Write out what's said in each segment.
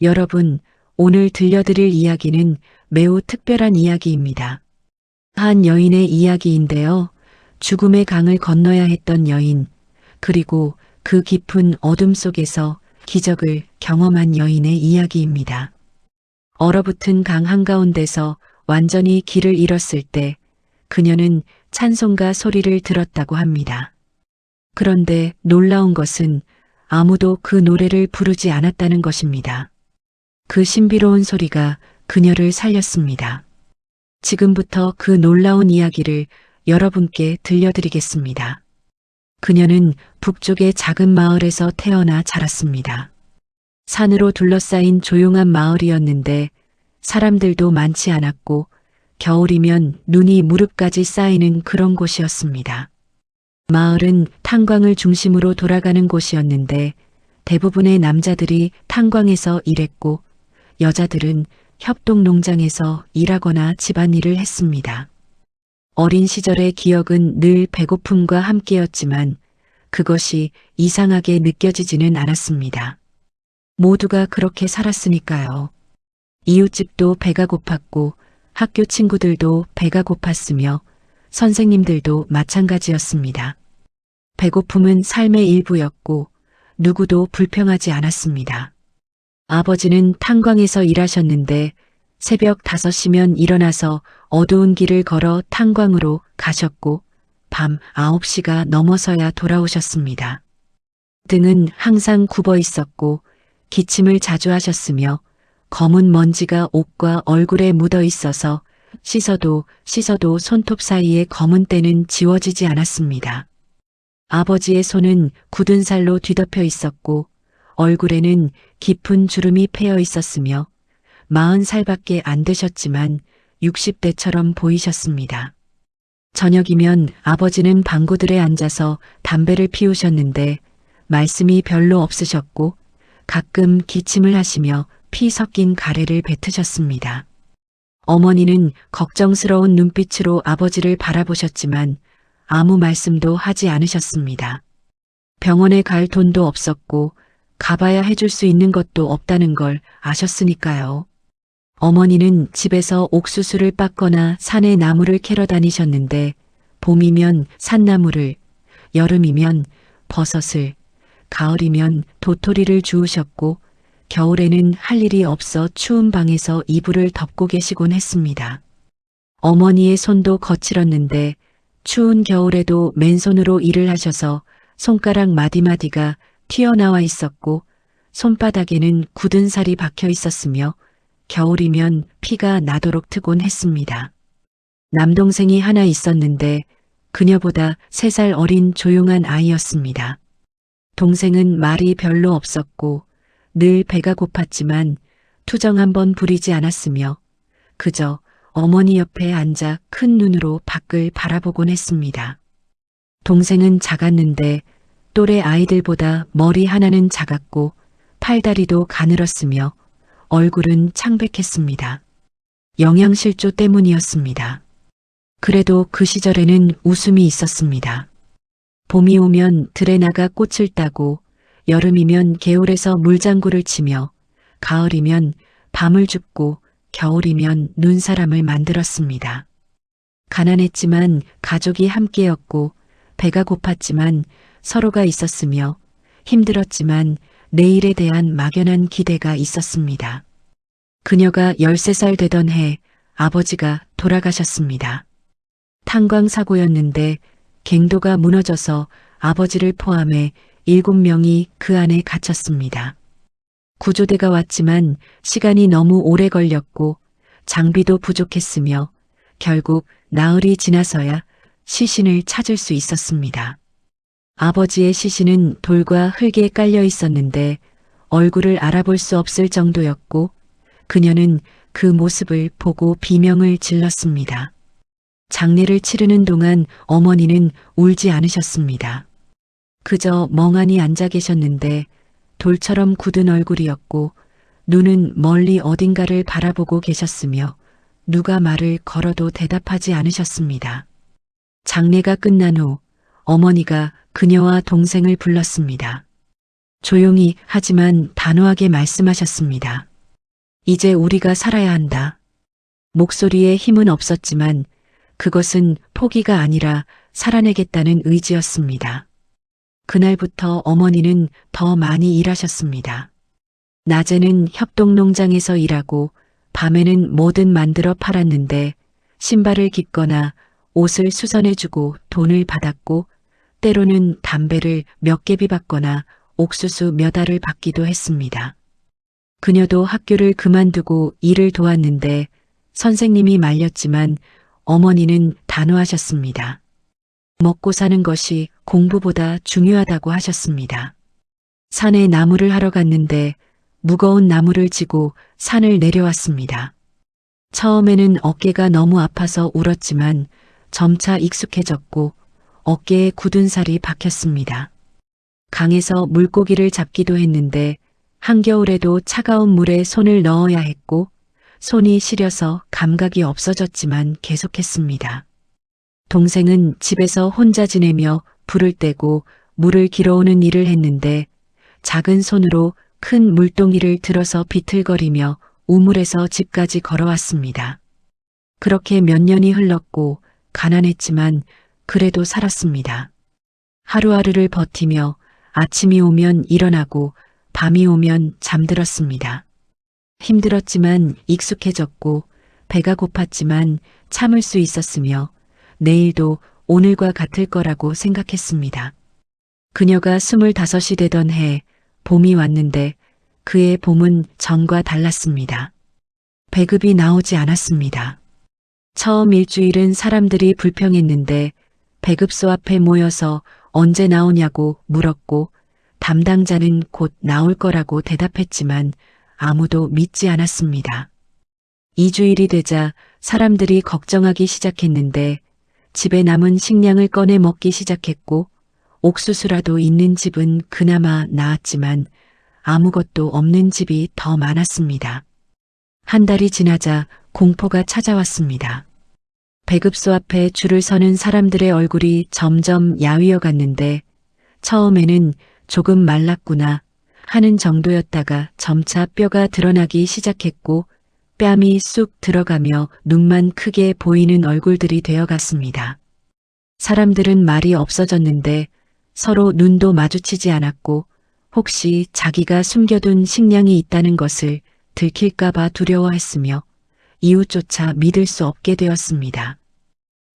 여러분, 오늘 들려드릴 이야기는 매우 특별한 이야기입니다. 한 여인의 이야기인데요. 죽음의 강을 건너야 했던 여인, 그리고 그 깊은 어둠 속에서 기적을 경험한 여인의 이야기입니다. 얼어붙은 강 한가운데서 완전히 길을 잃었을 때 그녀는 찬송가 소리를 들었다고 합니다. 그런데 놀라운 것은 아무도 그 노래를 부르지 않았다는 것입니다. 그 신비로운 소리가 그녀를 살렸습니다. 지금부터 그 놀라운 이야기를 여러분께 들려드리겠습니다. 그녀는 북쪽의 작은 마을에서 태어나 자랐습니다. 산으로 둘러싸인 조용한 마을이었는데 사람들도 많지 않았고 겨울이면 눈이 무릎까지 쌓이는 그런 곳이었습니다. 마을은 탄광을 중심으로 돌아가는 곳이었는데 대부분의 남자들이 탄광에서 일했고 여자들은 협동농장에서 일하거나 집안일을 했습니다. 어린 시절의 기억은 늘 배고픔과 함께였지만 그것이 이상하게 느껴지지는 않았습니다. 모두가 그렇게 살았으니까요. 이웃집도 배가 고팠고 학교 친구들도 배가 고팠으며 선생님들도 마찬가지였습니다. 배고픔은 삶의 일부였고 누구도 불평하지 않았습니다. 아버지는 탄광에서 일하셨는데 새벽 5시면 일어나서 어두운 길을 걸어 탄광으로 가셨고 밤 9시가 넘어서야 돌아오셨습니다. 등은 항상 굽어 있었고 기침을 자주 하셨으며 검은 먼지가 옷과 얼굴에 묻어 있어서 씻어도 손톱 사이의 검은 때는 지워지지 않았습니다. 아버지의 손은 굳은 살로 뒤덮여 있었고 얼굴에는 깊은 주름이 패여 있었으며 40살밖에 안 되셨지만 60대처럼 보이셨습니다. 저녁이면 아버지는 방구들에 앉아서 담배를 피우셨는데 말씀이 별로 없으셨고 가끔 기침을 하시며 피 섞인 가래를 뱉으셨습니다. 어머니는 걱정스러운 눈빛으로 아버지를 바라보셨지만 아무 말씀도 하지 않으셨습니다. 병원에 갈 돈도 없었고 가봐야 해줄 수 있는 것도 없다는 걸 아셨으니까요. 어머니는 집에서 옥수수를 빻거나 산에 나무를 캐러 다니셨는데 봄이면 산나물을, 여름이면 버섯을, 가을이면 도토리를 주우셨고 겨울에는 할 일이 없어 추운 방에서 이불을 덮고 계시곤 했습니다. 어머니의 손도 거칠었는데 추운 겨울에도 맨손으로 일을 하셔서 손가락 마디마디가 튀어나와 있었고 손바닥에는 굳은 살이 박혀 있었으며 겨울이면 피가 나도록 트곤 했습니다. 남동생이 하나 있었는데 그녀보다 3살 어린 조용한 아이였습니다. 동생은 말이 별로 없었고 늘 배가 고팠지만 투정 한번 부리지 않았으며 그저 어머니 옆에 앉아 큰 눈으로 밖을 바라보곤 했습니다. 동생은 작았는데 또래 아이들보다 머리 하나는 작았고 팔다리도 가늘었으며 얼굴은 창백했습니다. 영양실조 때문이었습니다. 그래도 그 시절에는 웃음이 있었습니다. 봄이 오면 들에 나가 꽃을 따고 여름이면 개울에서 물장구를 치며 가을이면 밤을 줍고 겨울이면 눈사람을 만들었습니다. 가난했지만 가족이 함께였고 배가 고팠지만 서로가 있었으며 힘들었지만 내일에 대한 막연한 기대가 있었습니다. 그녀가 13살 되던 해 아버지가 돌아가셨습니다. 탄광 사고였는데 갱도가 무너져서 아버지를 포함해 7명이 그 안에 갇혔습니다. 구조대가 왔지만 시간이 너무 오래 걸렸고 장비도 부족했으며 결국 나흘이 지나서야 시신을 찾을 수 있었습니다. 아버지의 시신은 돌과 흙에 깔려 있었는데 얼굴을 알아볼 수 없을 정도였고 그녀는 그 모습을 보고 비명을 질렀습니다. 장례를 치르는 동안 어머니는 울지 않으셨습니다. 그저 멍하니 앉아 계셨는데 돌처럼 굳은 얼굴이었고 눈은 멀리 어딘가를 바라보고 계셨으며 누가 말을 걸어도 대답하지 않으셨습니다. 장례가 끝난 후 어머니가 그녀와 동생을 불렀습니다. 조용히 하지만 단호하게 말씀하셨습니다. 이제 우리가 살아야 한다. 목소리에 힘은 없었지만 그것은 포기가 아니라 살아내겠다는 의지였습니다. 그날부터 어머니는 더 많이 일하셨습니다. 낮에는 협동농장에서 일하고 밤에는 뭐든 만들어 팔았는데 신발을 깁거나 옷을 수선해주고 돈을 받았고 때로는 담배를 몇 개비 받거나 옥수수 몇 알을 받기도 했습니다. 그녀도 학교를 그만두고 일을 도왔는데 선생님이 말렸지만 어머니는 단호하셨습니다. 먹고 사는 것이 공부보다 중요하다고 하셨습니다. 산에 나무를 하러 갔는데 무거운 나무를 지고 산을 내려왔습니다. 처음에는 어깨가 너무 아파서 울었지만 점차 익숙해졌고 어깨에 굳은 살이 박혔습니다. 강에서 물고기를 잡기도 했는데 한겨울에도 차가운 물에 손을 넣어야 했고 손이 시려서 감각이 없어졌지만 계속했습니다. 동생은 집에서 혼자 지내며 불을 떼고 물을 길어오는 일을 했는데 작은 손으로 큰 물동이를 들어서 비틀거리며 우물에서 집까지 걸어왔습니다. 그렇게 몇 년이 흘렀고 가난했지만 그래도 살았습니다. 하루하루를 버티며 아침이 오면 일어나고 밤이 오면 잠들었습니다. 힘들었지만 익숙해졌고 배가 고팠지만 참을 수 있었으며 내일도 오늘과 같을 거라고 생각했습니다. 그녀가 25이 되던 해 봄이 왔는데 그의 봄은 전과 달랐습니다. 배급이 나오지 않았습니다. 처음 일주일은 사람들이 불평했는데 배급소 앞에 모여서 언제 나오냐고 물었고 담당자는 곧 나올 거라고 대답했지만 아무도 믿지 않았습니다. 2주일이 되자 사람들이 걱정하기 시작했는데 집에 남은 식량을 꺼내 먹기 시작했고 옥수수라도 있는 집은 그나마 나았지만 아무것도 없는 집이 더 많았습니다. 한 달이 지나자 공포가 찾아왔습니다. 배급소 앞에 줄을 서는 사람들의 얼굴이 점점 야위어 갔는데 처음에는 조금 말랐구나 하는 정도였다가 점차 뼈가 드러나기 시작했고 뺨이 쑥 들어가며 눈만 크게 보이는 얼굴들이 되어갔습니다. 사람들은 말이 없어졌는데 서로 눈도 마주치지 않았고 혹시 자기가 숨겨둔 식량이 있다는 것을 들킬까봐 두려워했으며 이웃조차 믿을 수 없게 되었습니다.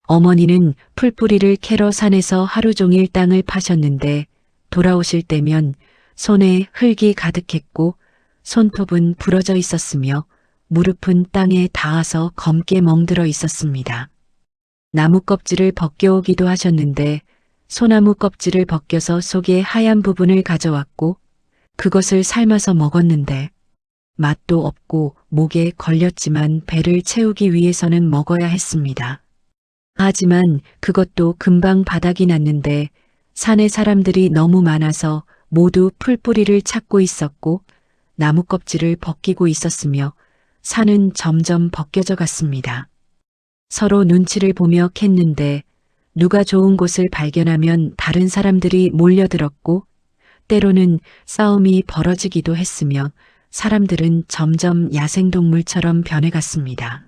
어머니는 풀뿌리를 캐러 산에서 하루 종일 땅을 파셨는데 돌아오실 때면 손에 흙이 가득했고 손톱은 부러져 있었으며 무릎은 땅에 닿아서 검게 멍들어 있었습니다. 나무 껍질을 벗겨오기도 하셨는데 소나무 껍질을 벗겨서 속에 하얀 부분을 가져왔고 그것을 삶아서 먹었는데 맛도 없고 목에 걸렸지만 배를 채우기 위해서는 먹어야 했습니다. 하지만 그것도 금방 바닥이 났는데 산에 사람들이 너무 많아서 모두 풀뿌리를 찾고 있었고 나무 껍질을 벗기고 있었으며 산은 점점 벗겨져 갔습니다. 서로 눈치를 보며 캤는데 누가 좋은 곳을 발견하면 다른 사람들이 몰려들었고 때로는 싸움이 벌어지기도 했으며 사람들은 점점 야생동물처럼 변해갔습니다.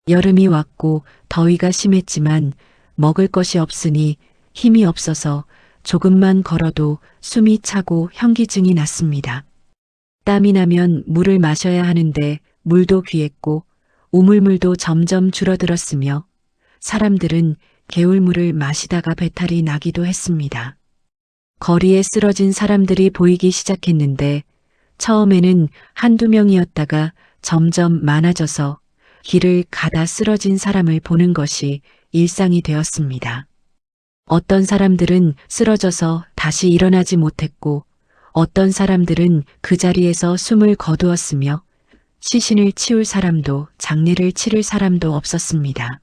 여름이 왔고 더위가 심했지만 먹을 것이 없으니 힘이 없어서 조금만 걸어도 숨이 차고 현기증이 났습니다. 땀이 나면 물을 마셔야 하는데 물도 귀했고 우물물도 점점 줄어들었으며 사람들은 개울물을 마시다가 배탈이 나기도 했습니다. 거리에 쓰러진 사람들이 보이기 시작했는데 처음에는 한두 명이었다가 점점 많아져서 길을 가다 쓰러진 사람을 보는 것이 일상이 되었습니다. 어떤 사람들은 쓰러져서 다시 일어나지 못했고 어떤 사람들은 그 자리에서 숨을 거두었으며 시신을 치울 사람도 장례를 치를 사람도 없었습니다.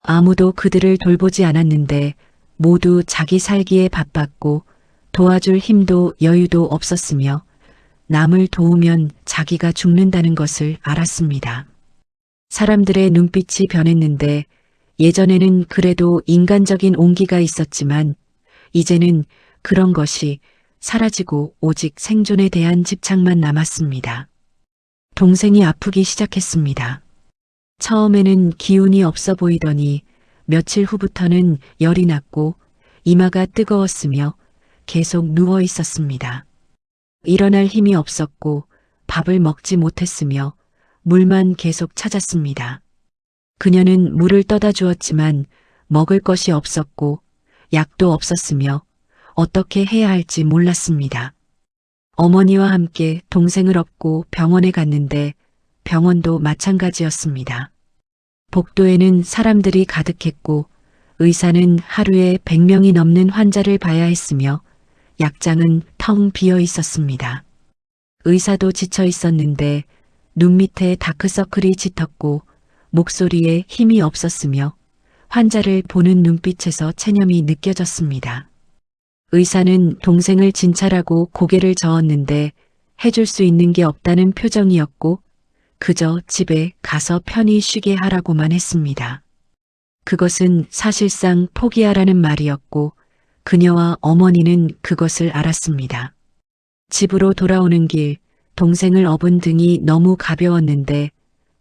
아무도 그들을 돌보지 않았는데 모두 자기 살기에 바빴고 도와줄 힘도 여유도 없었으며 남을 도우면 자기가 죽는다는 것을 알았습니다. 사람들의 눈빛이 변했는데 예전에는 그래도 인간적인 온기가 있었지만 이제는 그런 것이 사라지고 오직 생존에 대한 집착만 남았습니다. 동생이 아프기 시작했습니다. 처음에는 기운이 없어 보이더니 며칠 후부터는 열이 났고 이마가 뜨거웠으며 계속 누워 있었습니다. 일어날 힘이 없었고 밥을 먹지 못했으며 물만 계속 찾았습니다. 그녀는 물을 떠다 주었지만 먹을 것이 없었고 약도 없었으며 어떻게 해야 할지 몰랐습니다. 어머니와 함께 동생을 업고 병원에 갔는데 병원도 마찬가지였습니다. 복도에는 사람들이 가득했고 의사는 하루에 100명이 넘는 환자를 봐야 했으며 약장은 텅 비어 있었습니다. 의사도 지쳐 있었는데 눈 밑에 다크서클이 짙었고 목소리에 힘이 없었으며 환자를 보는 눈빛에서 체념이 느껴졌습니다. 의사는 동생을 진찰하고 고개를 저었는데 해줄 수 있는 게 없다는 표정이었고 그저 집에 가서 편히 쉬게 하라고만 했습니다. 그것은 사실상 포기하라는 말이었고 그녀와 어머니는 그것을 알았습니다. 집으로 돌아오는 길 동생을 업은 등이 너무 가벼웠는데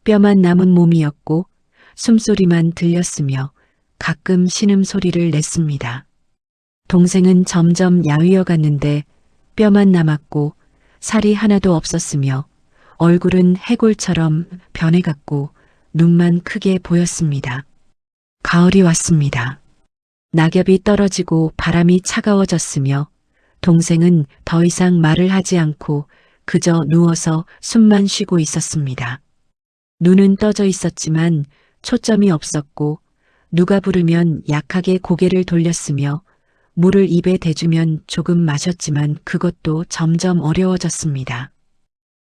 뼈만 남은 몸이었고 숨소리만 들렸으며 가끔 신음소리를 냈습니다. 동생은 점점 야위어 갔는데 뼈만 남았고 살이 하나도 없었으며 얼굴은 해골처럼 변해갔고 눈만 크게 보였습니다. 가을이 왔습니다. 낙엽이 떨어지고 바람이 차가워졌으며 동생은 더 이상 말을 하지 않고 그저 누워서 숨만 쉬고 있었습니다. 눈은 떠져 있었지만 초점이 없었고 누가 부르면 약하게 고개를 돌렸으며 물을 입에 대주면 조금 마셨지만 그것도 점점 어려워졌습니다.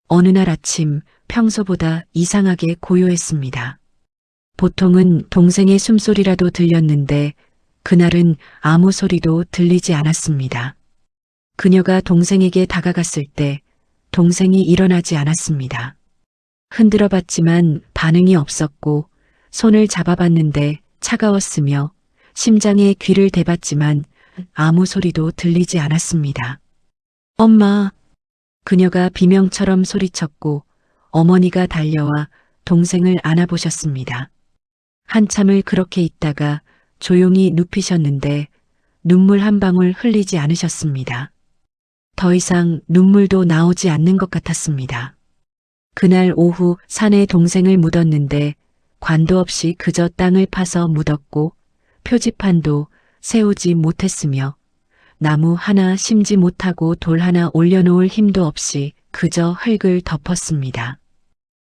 어느 날 아침 평소보다 이상하게 고요했습니다. 보통은 동생의 숨소리라도 들렸는데 그날은 아무 소리도 들리지 않았습니다. 그녀가 동생에게 다가갔을 때 동생이 일어나지 않았습니다. 흔들어 봤지만 반응이 없었고 손을 잡아봤는데 차가웠으며 심장에 귀를 대봤지만 아무 소리도 들리지 않았습니다. 엄마! 그녀가 비명처럼 소리쳤고 어머니가 달려와 동생을 안아보셨습니다. 한참을 그렇게 있다가 조용히 눕히셨는데 눈물 한 방울 흘리지 않으셨습니다. 더 이상 눈물도 나오지 않는 것 같았습니다. 그날 오후 산에 동생을 묻었는데 관도 없이 그저 땅을 파서 묻었고 표지판도 세우지 못했으며 나무 하나 심지 못하고 돌 하나 올려놓을 힘도 없이 그저 흙을 덮었습니다.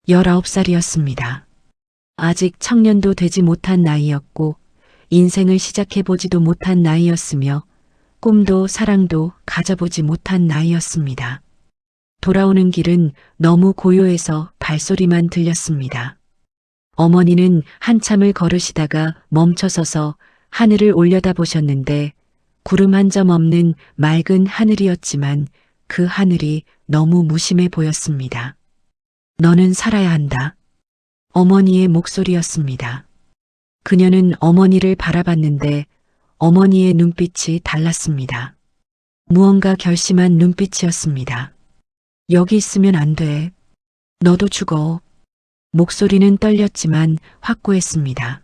19살이었습니다. 아직 청년도 되지 못한 나이였고 인생을 시작해보지도 못한 나이였으며 꿈도 사랑도 가져보지 못한 나이였습니다. 돌아오는 길은 너무 고요해서 발소리만 들렸습니다. 어머니는 한참을 걸으시다가 멈춰서서 하늘을 올려다보셨는데 구름 한 점 없는 맑은 하늘이었지만 그 하늘이 너무 무심해 보였습니다. 너는 살아야 한다. 어머니의 목소리였습니다. 그녀는 어머니를 바라봤는데 어머니의 눈빛이 달랐습니다. 무언가 결심한 눈빛이었습니다. 여기 있으면 안 돼. 너도 죽어. 목소리는 떨렸지만 확고했습니다.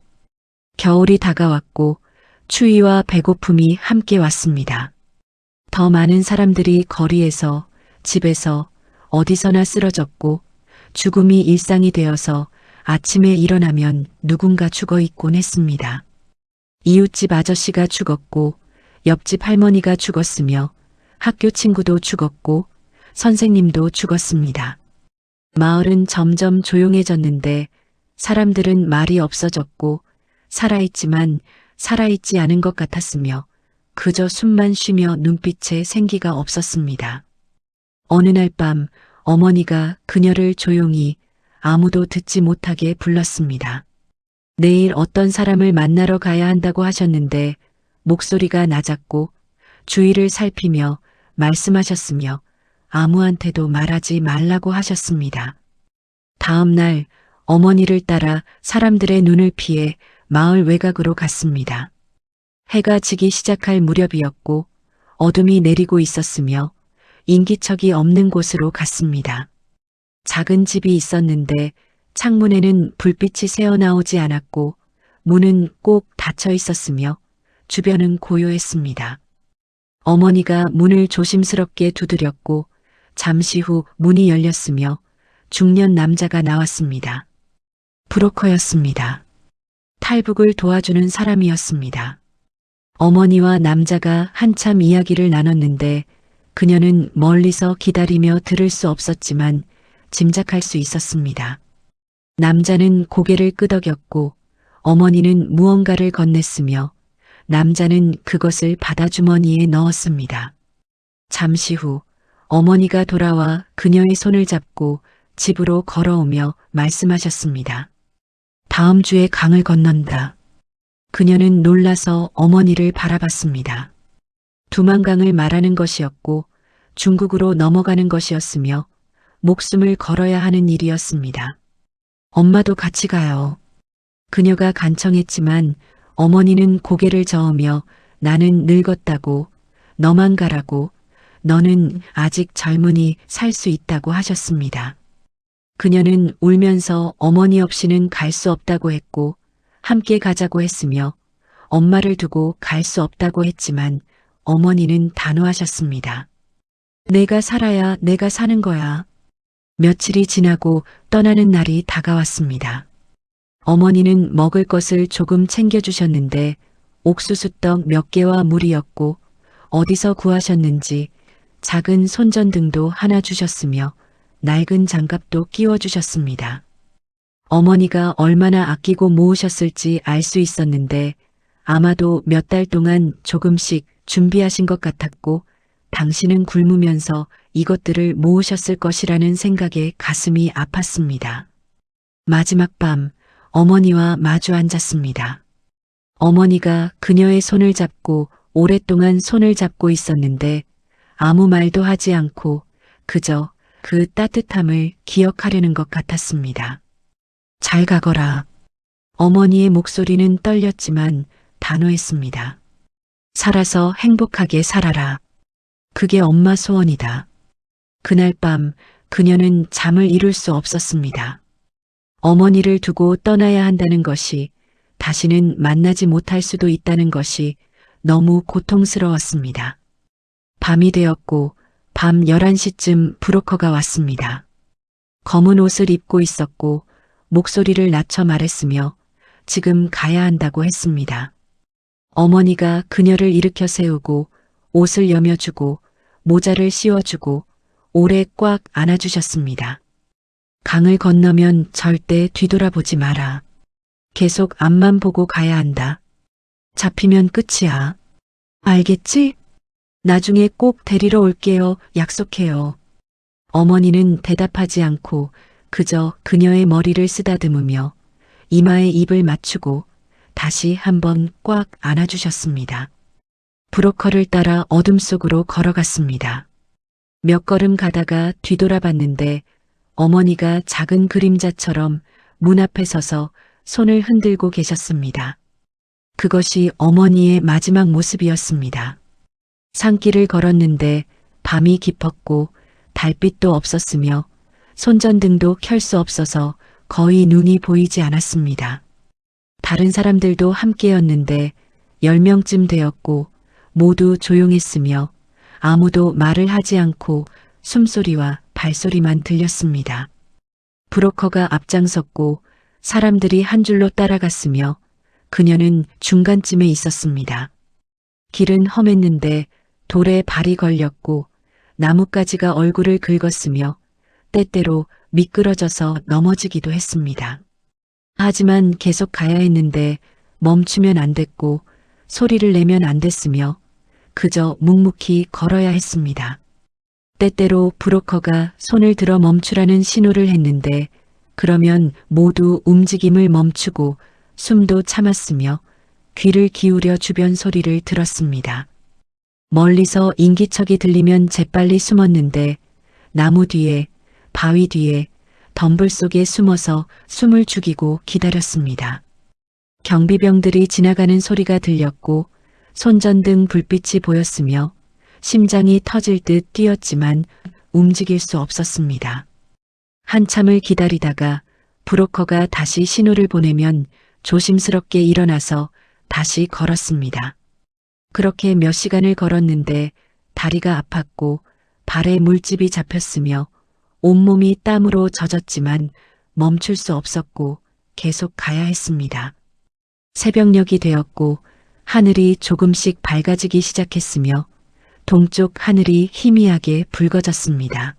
겨울이 다가왔고 추위와 배고픔이 함께 왔습니다. 더 많은 사람들이 거리에서, 집에서, 어디서나 쓰러졌고 죽음이 일상이 되어서 아침에 일어나면 누군가 죽어 있곤 했습니다. 이웃집 아저씨가 죽었고 옆집 할머니가 죽었으며 학교 친구도 죽었고 선생님도 죽었습니다. 마을은 점점 조용해졌는데 사람들은 말이 없어졌고 살아있지만 살아있지 않은 것 같았으며 그저 숨만 쉬며 눈빛에 생기가 없었습니다. 어느 날 밤 어머니가 그녀를 조용히 아무도 듣지 못하게 불렀습니다. 내일 어떤 사람을 만나러 가야 한다고 하셨는데 목소리가 낮았고 주위를 살피며 말씀하셨으며 아무한테도 말하지 말라고 하셨습니다. 다음 날 어머니를 따라 사람들의 눈을 피해 마을 외곽으로 갔습니다. 해가 지기 시작할 무렵이었고 어둠이 내리고 있었으며 인기척이 없는 곳으로 갔습니다. 작은 집이 있었는데 창문에는 불빛이 새어나오지 않았고 문은 꼭 닫혀 있었으며 주변은 고요했습니다. 어머니가 문을 조심스럽게 두드렸고 잠시 후 문이 열렸으며 중년 남자가 나왔습니다. 브로커였습니다. 탈북을 도와주는 사람이었습니다. 어머니와 남자가 한참 이야기를 나눴는데 그녀는 멀리서 기다리며 들을 수 없었지만 짐작할 수 있었습니다. 남자는 고개를 끄덕였고 어머니는 무언가를 건넸으며 남자는 그것을 바다주머니에 넣었습니다. 잠시 후 어머니가 돌아와 그녀의 손을 잡고 집으로 걸어오며 말씀하셨습니다. 다음 주에 강을 건넌다. 그녀는 놀라서 어머니를 바라봤습니다. 두만강을 말하는 것이었고 중국으로 넘어가는 것이었으며 목숨을 걸어야 하는 일이었습니다. 엄마도 같이 가요. 그녀가 간청했지만 어머니는 고개를 저으며 나는 늙었다고, 너만 가라고, 너는 아직 젊으니 살 수 있다고 하셨습니다. 그녀는 울면서 어머니 없이는 갈 수 없다고 했고 함께 가자고 했으며 엄마를 두고 갈 수 없다고 했지만 어머니는 단호하셨습니다. 내가 살아야 내가 사는 거야. 며칠이 지나고 떠나는 날이 다가왔습니다. 어머니는 먹을 것을 조금 챙겨주셨는데 옥수수떡 몇 개와 물이었고 어디서 구하셨는지 작은 손전등도 하나 주셨으며 낡은 장갑도 끼워주셨습니다. 어머니가 얼마나 아끼고 모으셨을지 알 수 있었는데 아마도 몇 달 동안 조금씩 준비하신 것 같았고 당신은 굶으면서 이것들을 모으셨을 것이라는 생각에 가슴이 아팠습니다. 마지막 밤 어머니와 마주 앉았습니다. 어머니가 그녀의 손을 잡고 오랫동안 손을 잡고 있었는데 아무 말도 하지 않고 그저 그 따뜻함을 기억하려는 것 같았습니다. 잘 가거라. 어머니의 목소리는 떨렸지만 단호했습니다. 살아서 행복하게 살아라. 그게 엄마 소원이다. 그날 밤 그녀는 잠을 이룰 수 없었습니다. 어머니를 두고 떠나야 한다는 것이 다시는 만나지 못할 수도 있다는 것이 너무 고통스러웠습니다. 밤이 되었고 밤 11시쯤 브로커가 왔습니다. 검은 옷을 입고 있었고 목소리를 낮춰 말했으며 지금 가야 한다고 했습니다. 어머니가 그녀를 일으켜 세우고 옷을 여며주고 모자를 씌워주고 오래 꽉 안아주셨습니다. 강을 건너면 절대 뒤돌아보지 마라. 계속 앞만 보고 가야 한다. 잡히면 끝이야. 알겠지? 나중에 꼭 데리러 올게요. 약속해요. 어머니는 대답하지 않고 그저 그녀의 머리를 쓰다듬으며 이마에 입을 맞추고 다시 한번 꽉 안아주셨습니다. 브로커를 따라 어둠 속으로 걸어갔습니다. 몇 걸음 가다가 뒤돌아봤는데 어머니가 작은 그림자처럼 문 앞에 서서 손을 흔들고 계셨습니다. 그것이 어머니의 마지막 모습이었습니다. 산길을 걸었는데 밤이 깊었고 달빛도 없었으며 손전등도 켤 수 없어서 거의 눈이 보이지 않았습니다. 다른 사람들도 함께였는데 10명쯤 되었고 모두 조용했으며 아무도 말을 하지 않고 숨소리와 발소리만 들렸습니다. 브로커가 앞장섰고 사람들이 한 줄로 따라갔으며 그녀는 중간쯤에 있었습니다. 길은 험했는데 돌에 발이 걸렸고 나뭇가지가 얼굴을 긁었으며 때때로 미끄러져서 넘어지기도 했습니다. 하지만 계속 가야 했는데 멈추면 안 됐고 소리를 내면 안 됐으며 그저 묵묵히 걸어야 했습니다. 때때로 브로커가 손을 들어 멈추라는 신호를 했는데 그러면 모두 움직임을 멈추고 숨도 참았으며 귀를 기울여 주변 소리를 들었습니다. 멀리서 인기척이 들리면 재빨리 숨었는데 나무 뒤에, 바위 뒤에, 덤불 속에 숨어서 숨을 죽이고 기다렸습니다. 경비병들이 지나가는 소리가 들렸고 손전등 불빛이 보였으며 심장이 터질 듯 뛰었지만 움직일 수 없었습니다. 한참을 기다리다가 브로커가 다시 신호를 보내면 조심스럽게 일어나서 다시 걸었습니다. 그렇게 몇 시간을 걸었는데 다리가 아팠고 발에 물집이 잡혔으며 온몸이 땀으로 젖었지만 멈출 수 없었고 계속 가야 했습니다. 새벽녘이 되었고 하늘이 조금씩 밝아지기 시작했으며 동쪽 하늘이 희미하게 붉어졌습니다.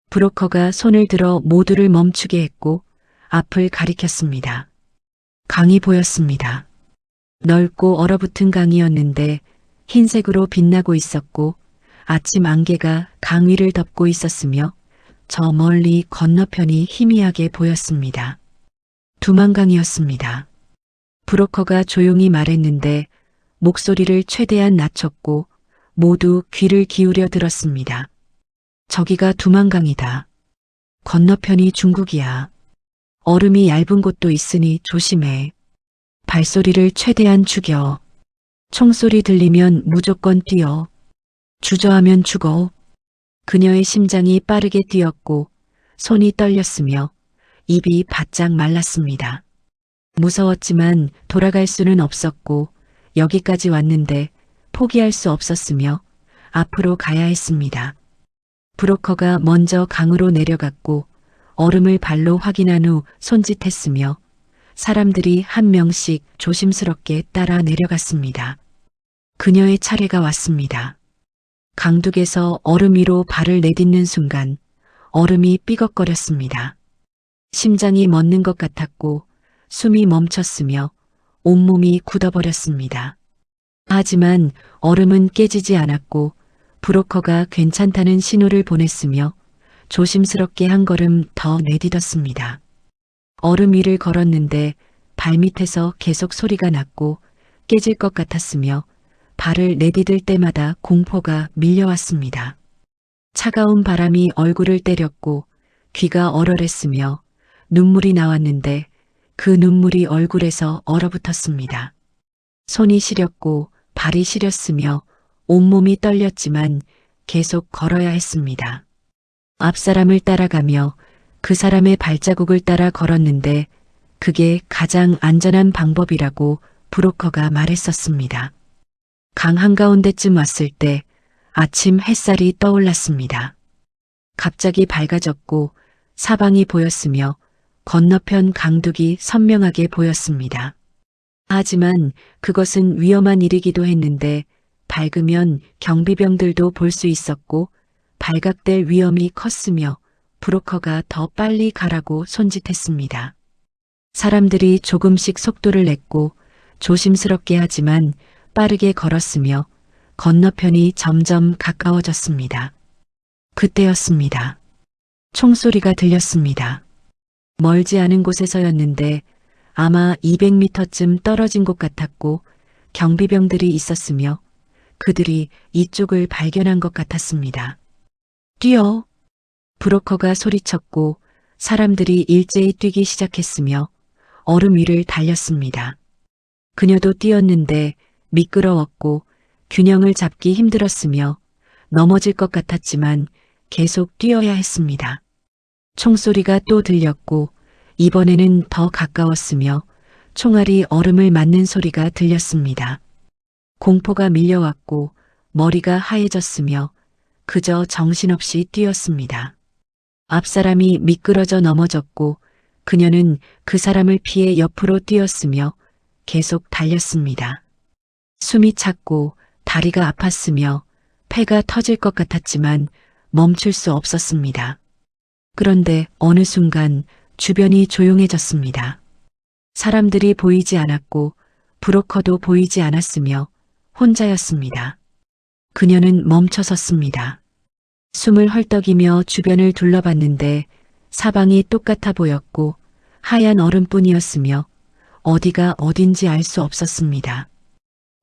브로커가 손을 들어 모두를 멈추게 했고 앞을 가리켰습니다. 강이 보였습니다. 넓고 얼어붙은 강이었는데 흰색으로 빛나고 있었고 아침 안개가 강 위를 덮고 있었으며 저 멀리 건너편이 희미하게 보였습니다. 두만강이었습니다. 브로커가 조용히 말했는데 목소리를 최대한 낮췄고 모두 귀를 기울여 들었습니다. 저기가 두만강이다. 건너편이 중국이야. 얼음이 얇은 곳도 있으니 조심해. 발소리를 최대한 죽여. 총소리 들리면 무조건 뛰어. 주저하면 죽어. 그녀의 심장이 빠르게 뛰었고 손이 떨렸으며 입이 바짝 말랐습니다. 무서웠지만 돌아갈 수는 없었고 여기까지 왔는데 포기할 수 없었으며 앞으로 가야 했습니다. 브로커가 먼저 강으로 내려갔고 얼음을 발로 확인한 후 손짓했으며 사람들이 한 명씩 조심스럽게 따라 내려갔습니다. 그녀의 차례가 왔습니다. 강둑에서 얼음 위로 발을 내딛는 순간 얼음이 삐걱거렸습니다. 심장이 멎는 것 같았고 숨이 멈췄으며 온몸이 굳어버렸습니다. 하지만 얼음은 깨지지 않았고 브로커가 괜찮다는 신호를 보냈으며 조심스럽게 한 걸음 더 내딛었습니다. 얼음 위를 걸었는데 발밑에서 계속 소리가 났고 깨질 것 같았으며 발을 내디딜 때마다 공포가 밀려왔습니다. 차가운 바람이 얼굴을 때렸고 귀가 얼얼했으며 눈물이 나왔는데 그 눈물이 얼굴에서 얼어붙었습니다. 손이 시렸고 발이 시렸으며 온몸이 떨렸지만 계속 걸어야 했습니다. 앞사람을 따라가며 그 사람의 발자국을 따라 걸었는데 그게 가장 안전한 방법이라고 브로커가 말했었습니다. 강 한가운데쯤 왔을 때 아침 햇살이 떠올랐습니다. 갑자기 밝아졌고 사방이 보였으며 건너편 강둑이 선명하게 보였습니다. 하지만 그것은 위험한 일이기도 했는데 밝으면 경비병들도 볼 수 있었고 발각될 위험이 컸으며 브로커가 더 빨리 가라고 손짓했습니다. 사람들이 조금씩 속도를 냈고 조심스럽게 하지만 빠르게 걸었으며 건너편이 점점 가까워졌습니다. 그때였습니다. 총소리가 들렸습니다. 멀지 않은 곳에서였는데 아마 200m쯤 떨어진 곳 같았고 경비병들이 있었으며 그들이 이쪽을 발견한 것 같았습니다. 뛰어! 브로커가 소리쳤고 사람들이 일제히 뛰기 시작했으며 얼음 위를 달렸습니다. 그녀도 뛰었는데 미끄러웠고 균형을 잡기 힘들었으며 넘어질 것 같았지만 계속 뛰어야 했습니다. 총소리가 또 들렸고 이번에는 더 가까웠으며 총알이 얼음을 맞는 소리가 들렸습니다. 공포가 밀려왔고 머리가 하얘졌으며 그저 정신없이 뛰었습니다. 앞사람이 미끄러져 넘어졌고 그녀는 그 사람을 피해 옆으로 뛰었으며 계속 달렸습니다. 숨이 찼고 다리가 아팠으며 폐가 터질 것 같았지만 멈출 수 없었습니다. 그런데 어느 순간 주변이 조용해졌습니다. 사람들이 보이지 않았고 브로커도 보이지 않았으며 혼자였습니다. 그녀는 멈춰 섰습니다. 숨을 헐떡이며 주변을 둘러봤는데 사방이 똑같아 보였고 하얀 얼음뿐이었으며 어디가 어딘지 알 수 없었습니다.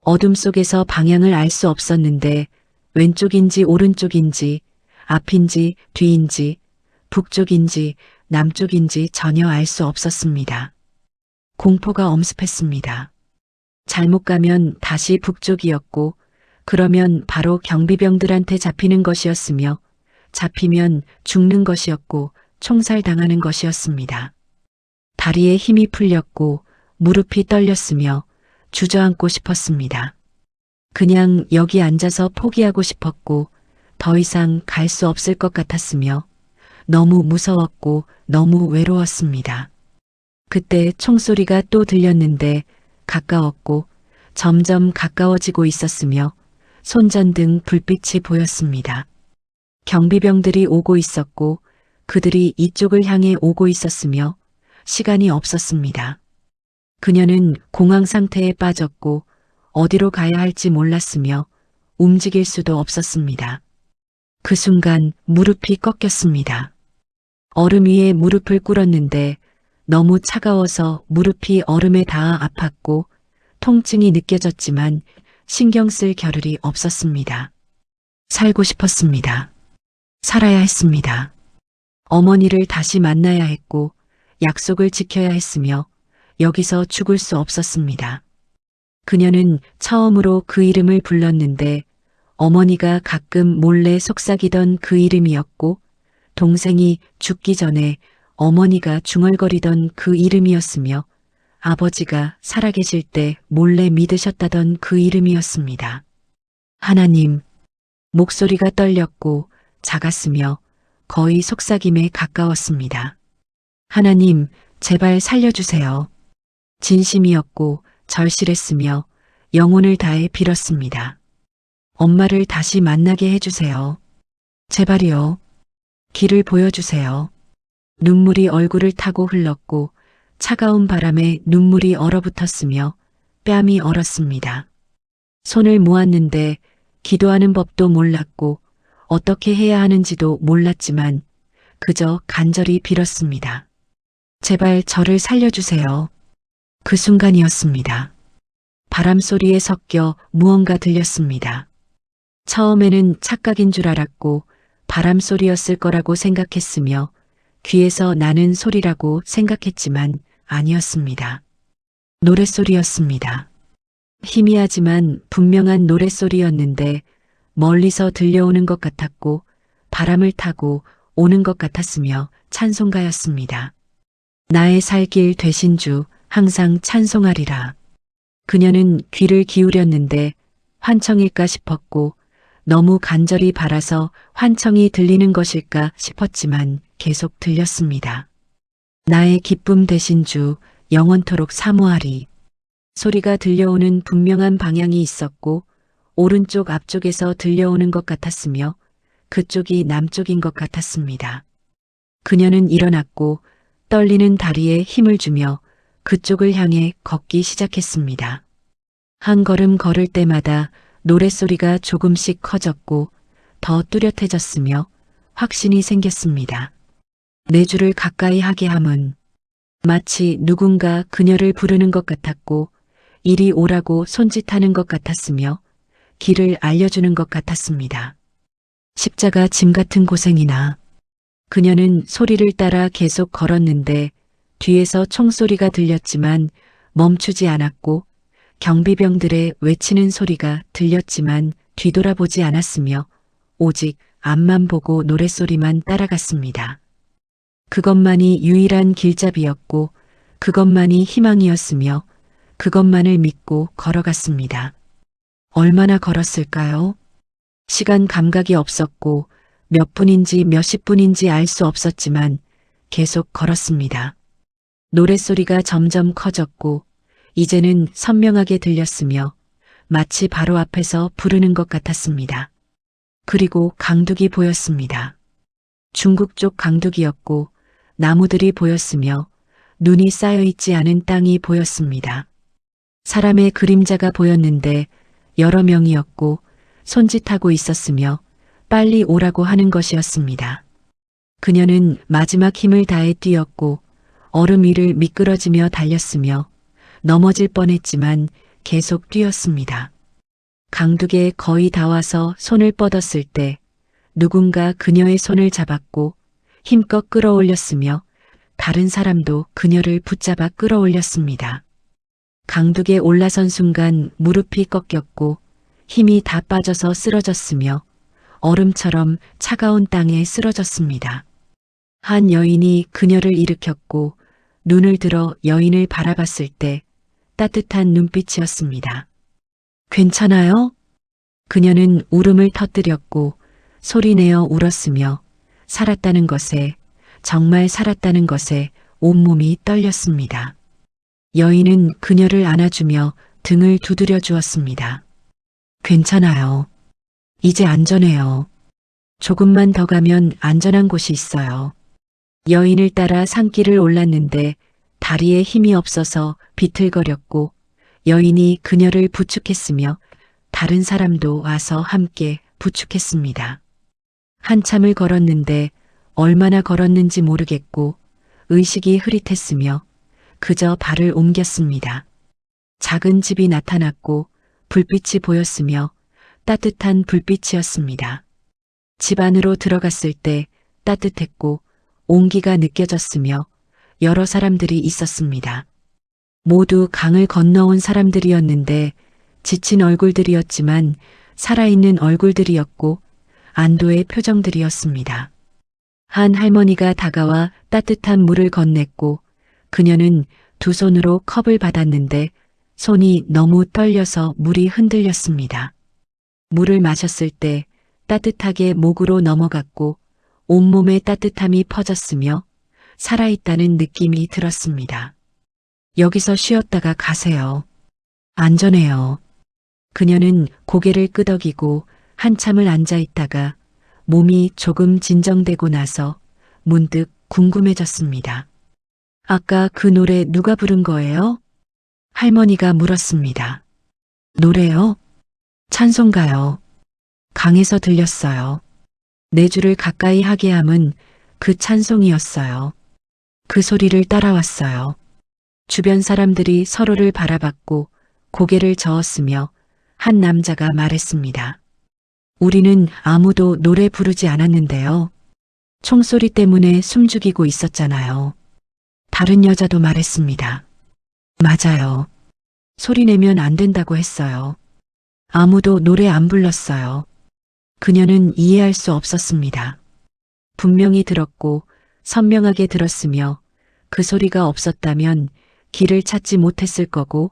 어둠 속에서 방향을 알 수 없었는데 왼쪽인지 오른쪽인지 앞인지 뒤인지 북쪽인지 남쪽인지 전혀 알 수 없었습니다. 공포가 엄습했습니다. 잘못 가면 다시 북쪽이었고 그러면 바로 경비병들한테 잡히는 것이었으며 잡히면 죽는 것이었고 총살당하는 것이었습니다. 다리에 힘이 풀렸고 무릎이 떨렸으며 주저앉고 싶었습니다. 그냥 여기 앉아서 포기하고 싶었고 더 이상 갈 수 없을 것 같았으며 너무 무서웠고 너무 외로웠습니다. 그때 총소리가 또 들렸는데 가까웠고 점점 가까워지고 있었으며 손전등 불빛이 보였습니다. 경비병들이 오고 있었고 그들이 이쪽을 향해 오고 있었으며 시간이 없었습니다. 그녀는 공황 상태에 빠졌고 어디로 가야 할지 몰랐으며 움직일 수도 없었습니다. 그 순간 무릎이 꺾였습니다. 얼음 위에 무릎을 꿇었는데 너무 차가워서 무릎이 얼음에 닿아 아팠고 통증이 느껴졌지만 신경 쓸 겨를이 없었습니다. 살고 싶었습니다. 살아야 했습니다. 어머니를 다시 만나야 했고 약속을 지켜야 했으며 여기서 죽을 수 없었습니다. 그녀는 처음으로 그 이름을 불렀는데 어머니가 가끔 몰래 속삭이던 그 이름이었고 동생이 죽기 전에 어머니가 중얼거리던 그 이름이었으며 아버지가 살아계실 때 몰래 믿으셨다던 그 이름이었습니다. 하나님, 목소리가 떨렸고 작았으며 거의 속삭임에 가까웠습니다. 하나님, 제발 살려주세요. 진심이었고 절실했으며 영혼을 다해 빌었습니다. 엄마를 다시 만나게 해주세요. 제발이요. 길을 보여주세요. 눈물이 얼굴을 타고 흘렀고 차가운 바람에 눈물이 얼어붙었으며 뺨이 얼었습니다. 손을 모았는데 기도하는 법도 몰랐고 어떻게 해야 하는지도 몰랐지만 그저 간절히 빌었습니다. 제발 저를 살려주세요. 그 순간이었습니다. 바람 소리에 섞여 무언가 들렸습니다. 처음에는 착각인 줄 알았고 바람 소리였을 거라고 생각했으며 귀에서 나는 소리라고 생각했지만 아니었습니다. 노랫소리였습니다. 희미하지만 분명한 노랫소리였는데 멀리서 들려오는 것 같았고 바람을 타고 오는 것 같았으며 찬송가였습니다. 나의 살 길 되신 주 항상 찬송하리라. 그녀는 귀를 기울였는데 환청일까 싶었고 너무 간절히 바라서 환청이 들리는 것일까 싶었지만 계속 들렸습니다. 나의 기쁨 되신 주 영원토록 사모하리. 소리가 들려오는 분명한 방향이 있었고 오른쪽 앞쪽에서 들려오는 것 같았으며 그쪽이 남쪽인 것 같았습니다. 그녀는 일어났고 떨리는 다리에 힘을 주며 그쪽을 향해 걷기 시작했습니다. 한 걸음 걸을 때마다 노랫소리가 조금씩 커졌고 더 뚜렷해졌으며 확신이 생겼습니다. 내 주를 가까이 하게 함은 마치 누군가 그녀를 부르는 것 같았고 이리 오라고 손짓하는 것 같았으며 길을 알려주는 것 같았습니다. 십자가 짐 같은 고생이나. 그녀는 소리를 따라 계속 걸었는데 뒤에서 총소리가 들렸지만 멈추지 않았고 경비병들의 외치는 소리가 들렸지만 뒤돌아보지 않았으며 오직 앞만 보고 노랫소리만 따라갔습니다. 그것만이 유일한 길잡이였고 그것만이 희망이었으며 그것만을 믿고 걸어갔습니다. 얼마나 걸었을까요? 시간 감각이 없었고 몇 분인지 몇십 분인지 알 수 없었지만 계속 걸었습니다. 노랫소리가 점점 커졌고 이제는 선명하게 들렸으며 마치 바로 앞에서 부르는 것 같았습니다. 그리고 강둑이 보였습니다. 중국 쪽 강둑이었고 나무들이 보였으며 눈이 쌓여있지 않은 땅이 보였습니다. 사람의 그림자가 보였는데 여러 명이었고 손짓하고 있었으며 빨리 오라고 하는 것이었습니다. 그녀는 마지막 힘을 다해 뛰었고 얼음 위를 미끄러지며 달렸으며 넘어질 뻔했지만 계속 뛰었습니다. 강둑에 거의 다 와서 손을 뻗었을 때 누군가 그녀의 손을 잡았고 힘껏 끌어올렸으며 다른 사람도 그녀를 붙잡아 끌어올렸습니다. 강둑에 올라선 순간 무릎이 꺾였고 힘이 다 빠져서 쓰러졌으며 얼음처럼 차가운 땅에 쓰러졌습니다. 한 여인이 그녀를 일으켰고 눈을 들어 여인을 바라봤을 때 따뜻한 눈빛이었습니다. 괜찮아요? 그녀는 울음을 터뜨렸고 소리내어 울었으며 살았다는 것에, 정말 살았다는 것에 온몸이 떨렸습니다. 여인은 그녀를 안아주며 등을 두드려 주었습니다. 괜찮아요. 이제 안전해요. 조금만 더 가면 안전한 곳이 있어요. 여인을 따라 산길을 올랐는데 다리에 힘이 없어서 비틀거렸고 여인이 그녀를 부축했으며 다른 사람도 와서 함께 부축했습니다. 한참을 걸었는데 얼마나 걸었는지 모르겠고 의식이 흐릿했으며 그저 발을 옮겼습니다. 작은 집이 나타났고 불빛이 보였으며 따뜻한 불빛이었습니다. 집 안으로 들어갔을 때 따뜻했고 온기가 느껴졌으며 여러 사람들이 있었습니다. 모두 강을 건너온 사람들이었는데 지친 얼굴들이었지만 살아있는 얼굴들이었고 안도의 표정들이었습니다. 한 할머니가 다가와 따뜻한 물을 건넸고 그녀는 두 손으로 컵을 받았는데 손이 너무 떨려서 물이 흔들렸습니다. 물을 마셨을 때 따뜻하게 목으로 넘어갔고 온몸에 따뜻함이 퍼졌으며 살아있다는 느낌이 들었습니다. 여기서 쉬었다가 가세요. 안전해요. 그녀는 고개를 끄덕이고 한참을 앉아 있다가 몸이 조금 진정되고 나서 문득 궁금해졌습니다. 아까 그 노래 누가 부른 거예요? 할머니가 물었습니다. 노래요? 찬송가요. 강에서 들렸어요. 네 줄을 가까이 하게 함은 그 찬송이었어요. 그 소리를 따라왔어요. 주변 사람들이 서로를 바라봤고 고개를 저었으며 한 남자가 말했습니다. 우리는 아무도 노래 부르지 않았는데요. 총소리 때문에 숨죽이고 있었잖아요. 다른 여자도 말했습니다. 맞아요. 소리 내면 안 된다고 했어요. 아무도 노래 안 불렀어요. 그녀는 이해할 수 없었습니다. 분명히 들었고 선명하게 들었으며 그 소리가 없었다면 길을 찾지 못했을 거고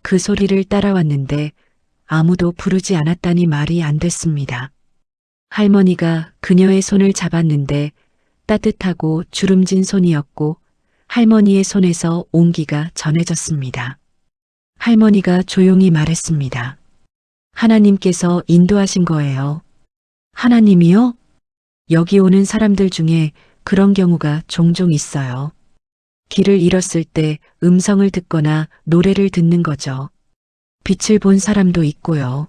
그 소리를 따라왔는데 아무도 부르지 않았다니 말이 안 됐습니다. 할머니가 그녀의 손을 잡았는데 따뜻하고 주름진 손이었고 할머니의 손에서 온기가 전해졌습니다. 할머니가 조용히 말했습니다. 하나님께서 인도하신 거예요. 하나님이요? 여기 오는 사람들 중에 그런 경우가 종종 있어요. 길을 잃었을 때 음성을 듣거나 노래를 듣는 거죠. 빛을 본 사람도 있고요.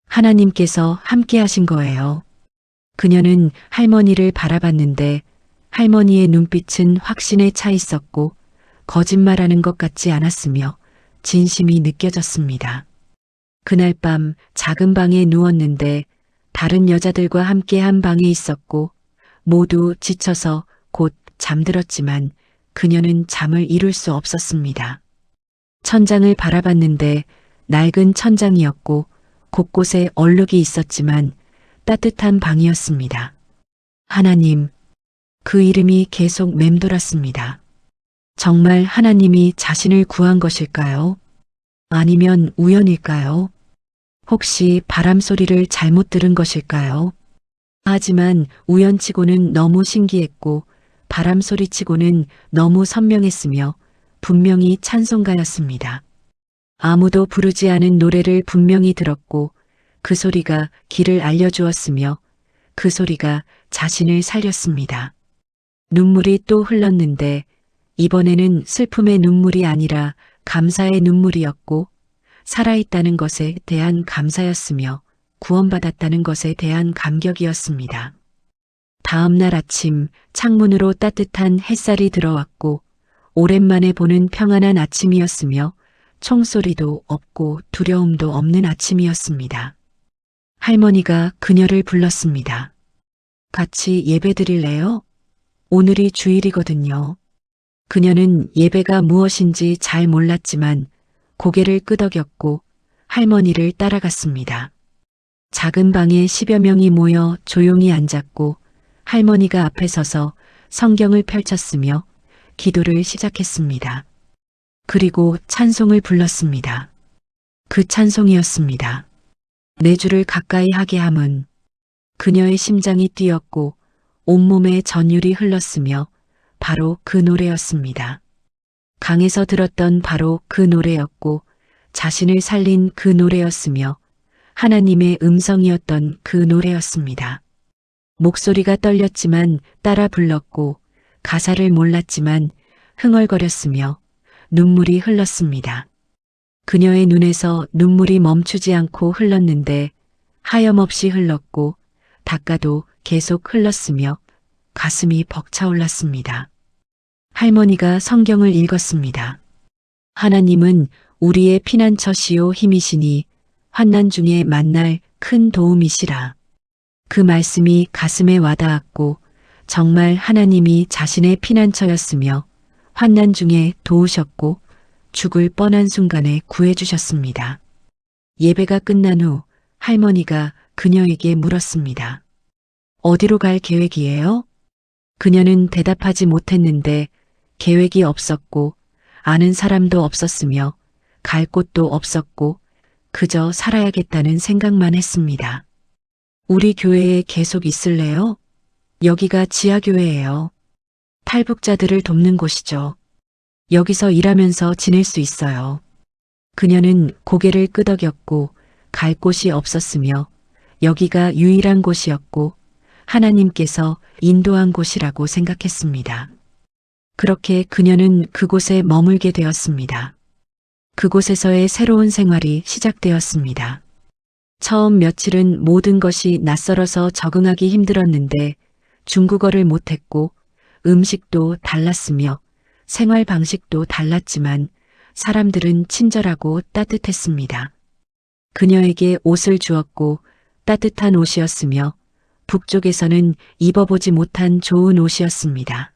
하나님께서 함께 하신 거예요. 그녀는 할머니를 바라봤는데 할머니의 눈빛은 확신에 차 있었고 거짓말하는 것 같지 않았으며 진심이 느껴졌습니다. 그날 밤 작은 방에 누웠는데 다른 여자들과 함께 한 방에 있었고 모두 지쳐서 곧 잠들었지만 그녀는 잠을 이룰 수 없었습니다. 천장을 바라봤는데 낡은 천장이었고 곳곳에 얼룩이 있었지만 따뜻한 방이었습니다. 하나님, 그 이름이 계속 맴돌았습니다. 정말 하나님이 자신을 구한 것일까요? 아니면 우연일까요? 혹시 바람 소리를 잘못 들은 것일까요? 하지만 우연치고는 너무 신기했고 바람 소리치고는 너무 선명했으며 분명히 찬송가였습니다. 아무도 부르지 않은 노래를 분명히 들었고 그 소리가 길을 알려주었으며 그 소리가 자신을 살렸습니다. 눈물이 또 흘렀는데 이번에는 슬픔의 눈물이 아니라 감사의 눈물이었고 살아있다는 것에 대한 감사였으며 구원받았다는 것에 대한 감격이었습니다. 다음 날 아침 창문으로 따뜻한 햇살이 들어왔고 오랜만에 보는 평안한 아침이었으며 총소리도 없고 두려움도 없는 아침이었습니다. 할머니가 그녀를 불렀습니다. 같이 예배 드릴래요? 오늘이 주일이거든요. 그녀는 예배가 무엇인지 잘 몰랐지만 고개를 끄덕였고 할머니를 따라갔습니다. 작은 방에 10여 명이 모여 조용히 앉았고 할머니가 앞에 서서 성경을 펼쳤으며 기도를 시작했습니다. 그리고 찬송을 불렀습니다. 그 찬송이었습니다. 내 주를 가까이 하게 함은. 그녀의 심장이 뛰었고 온몸에 전율이 흘렀으며 바로 그 노래였습니다. 강에서 들었던 바로 그 노래였고 자신을 살린 그 노래였으며 하나님의 음성이었던 그 노래였습니다. 목소리가 떨렸지만 따라 불렀고 가사를 몰랐지만 흥얼거렸으며 눈물이 흘렀습니다. 그녀의 눈에서 눈물이 멈추지 않고 흘렀는데 하염없이 흘렀고 닦아도 계속 흘렀으며 가슴이 벅차올랐습니다. 할머니가 성경을 읽었습니다. 하나님은 우리의 피난처시요 힘이시니 환난 중에 만날 큰 도움이시라. 그 말씀이 가슴에 와닿았고 정말 하나님이 자신의 피난처였으며 환난 중에 도우셨고 죽을 뻔한 순간에 구해주셨습니다. 예배가 끝난 후 할머니가 그녀에게 물었습니다. 어디로 갈 계획이에요? 그녀는 대답하지 못했는데 계획이 없었고 아는 사람도 없었으며 갈 곳도 없었고 그저 살아야겠다는 생각만 했습니다. 우리 교회에 계속 있을래요? 여기가 지하교회예요. 탈북자들을 돕는 곳이죠. 여기서 일하면서 지낼 수 있어요. 그녀는 고개를 끄덕였고 갈 곳이 없었으며 여기가 유일한 곳이었고 하나님께서 인도한 곳이라고 생각했습니다. 그렇게 그녀는 그곳에 머물게 되었습니다. 그곳에서의 새로운 생활이 시작되었습니다. 처음 며칠은 모든 것이 낯설어서 적응하기 힘들었는데 중국어를 못했고 음식도 달랐으며 생활 방식도 달랐지만 사람들은 친절하고 따뜻했습니다. 그녀에게 옷을 주었고 따뜻한 옷이었으며 북쪽에서는 입어보지 못한 좋은 옷이었습니다.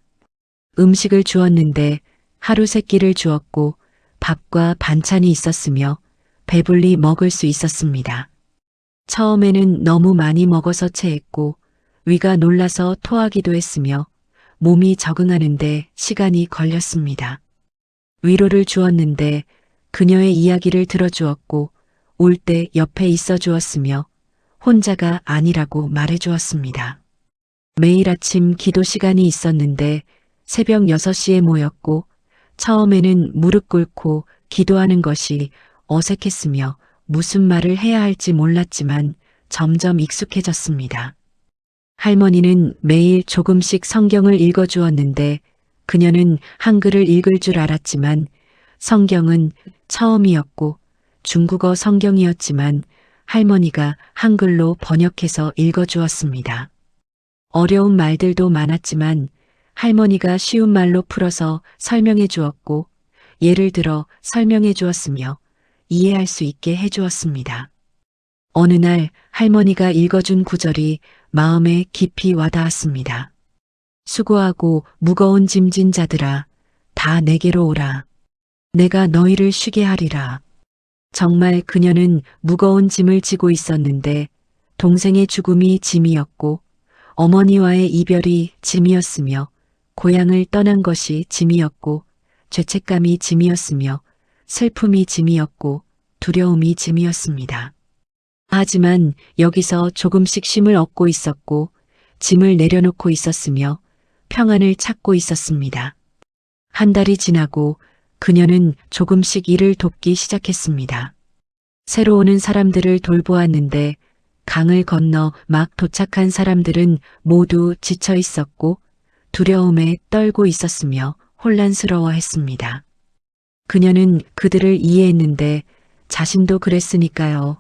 음식을 주었는데 하루 세 끼를 주었고 밥과 반찬이 있었으며 배불리 먹을 수 있었습니다. 처음에는 너무 많이 먹어서 체했고 위가 놀라서 토하기도 했으며 몸이 적응하는데 시간이 걸렸습니다. 위로를 주었는데 그녀의 이야기를 들어주었고 올 때 옆에 있어 주었으며 혼자가 아니라고 말해 주었습니다. 매일 아침 기도 시간이 있었는데 새벽 6시에 모였고 처음에는 무릎 꿇고 기도하는 것이 어색했으며 무슨 말을 해야 할지 몰랐지만 점점 익숙해졌습니다. 할머니는 매일 조금씩 성경을 읽어주었는데 그녀는 한글을 읽을 줄 알았지만 성경은 처음이었고 중국어 성경이었지만 할머니가 한글로 번역해서 읽어주었습니다. 어려운 말들도 많았지만 할머니가 쉬운 말로 풀어서 설명해 주었고 예를 들어 설명해 주었으며 이해할 수 있게 해 주었습니다. 어느 날 할머니가 읽어준 구절이 마음에 깊이 와닿았습니다. 수고하고 무거운 짐진 자들아 다 내게로 오라. 내가 너희를 쉬게 하리라. 정말 그녀는 무거운 짐을 지고 있었는데 동생의 죽음이 짐이었고 어머니와의 이별이 짐이었으며 고향을 떠난 것이 짐이었고 죄책감이 짐이었으며 슬픔이 짐이었고 두려움이 짐이었습니다. 하지만 여기서 조금씩 쉼을 얻고 있었고 짐을 내려놓고 있었으며 평안을 찾고 있었습니다. 한 달이 지나고 그녀는 조금씩 일을 돕기 시작했습니다. 새로 오는 사람들을 돌보았는데 강을 건너 막 도착한 사람들은 모두 지쳐 있었고 두려움에 떨고 있었으며 혼란스러워했습니다. 그녀는 그들을 이해했는데 자신도 그랬으니까요.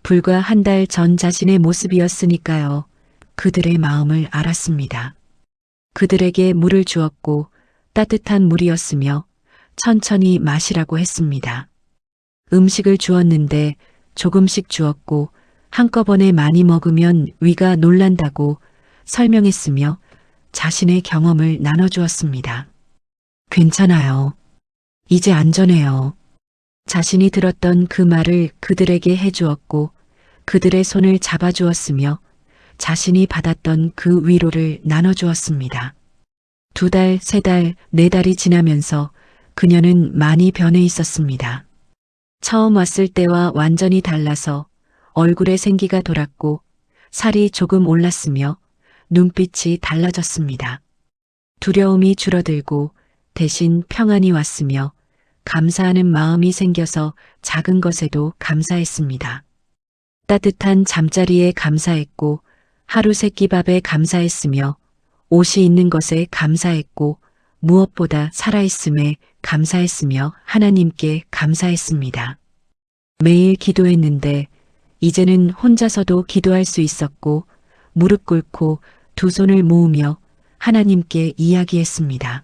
불과 한 달 전 자신의 모습이었으니까요. 그들의 마음을 알았습니다. 그들에게 물을 주었고 따뜻한 물이었으며 천천히 마시라고 했습니다. 음식을 주었는데 조금씩 주었고 한꺼번에 많이 먹으면 위가 놀란다고 설명했으며 자신의 경험을 나눠주었습니다. 괜찮아요. 이제 안전해요. 자신이 들었던 그 말을 그들에게 해주었고 그들의 손을 잡아주었으며 자신이 받았던 그 위로를 나눠주었습니다. 2달, 3달, 4달이 지나면서 그녀는 많이 변해 있었습니다. 처음 왔을 때와 완전히 달라서 얼굴에 생기가 돌았고 살이 조금 올랐으며 눈빛이 달라졌습니다. 두려움이 줄어들고 대신 평안이 왔으며 감사하는 마음이 생겨서 작은 것에도 감사했습니다. 따뜻한 잠자리에 감사했고 하루 세끼밥에 감사했으며 옷이 있는 것에 감사했고 무엇보다 살아있음에 감사했으며 하나님께 감사했습니다. 매일 기도했는데 이제는 혼자서도 기도할 수 있었고 무릎 꿇고 2손을 모으며 하나님께 이야기했습니다.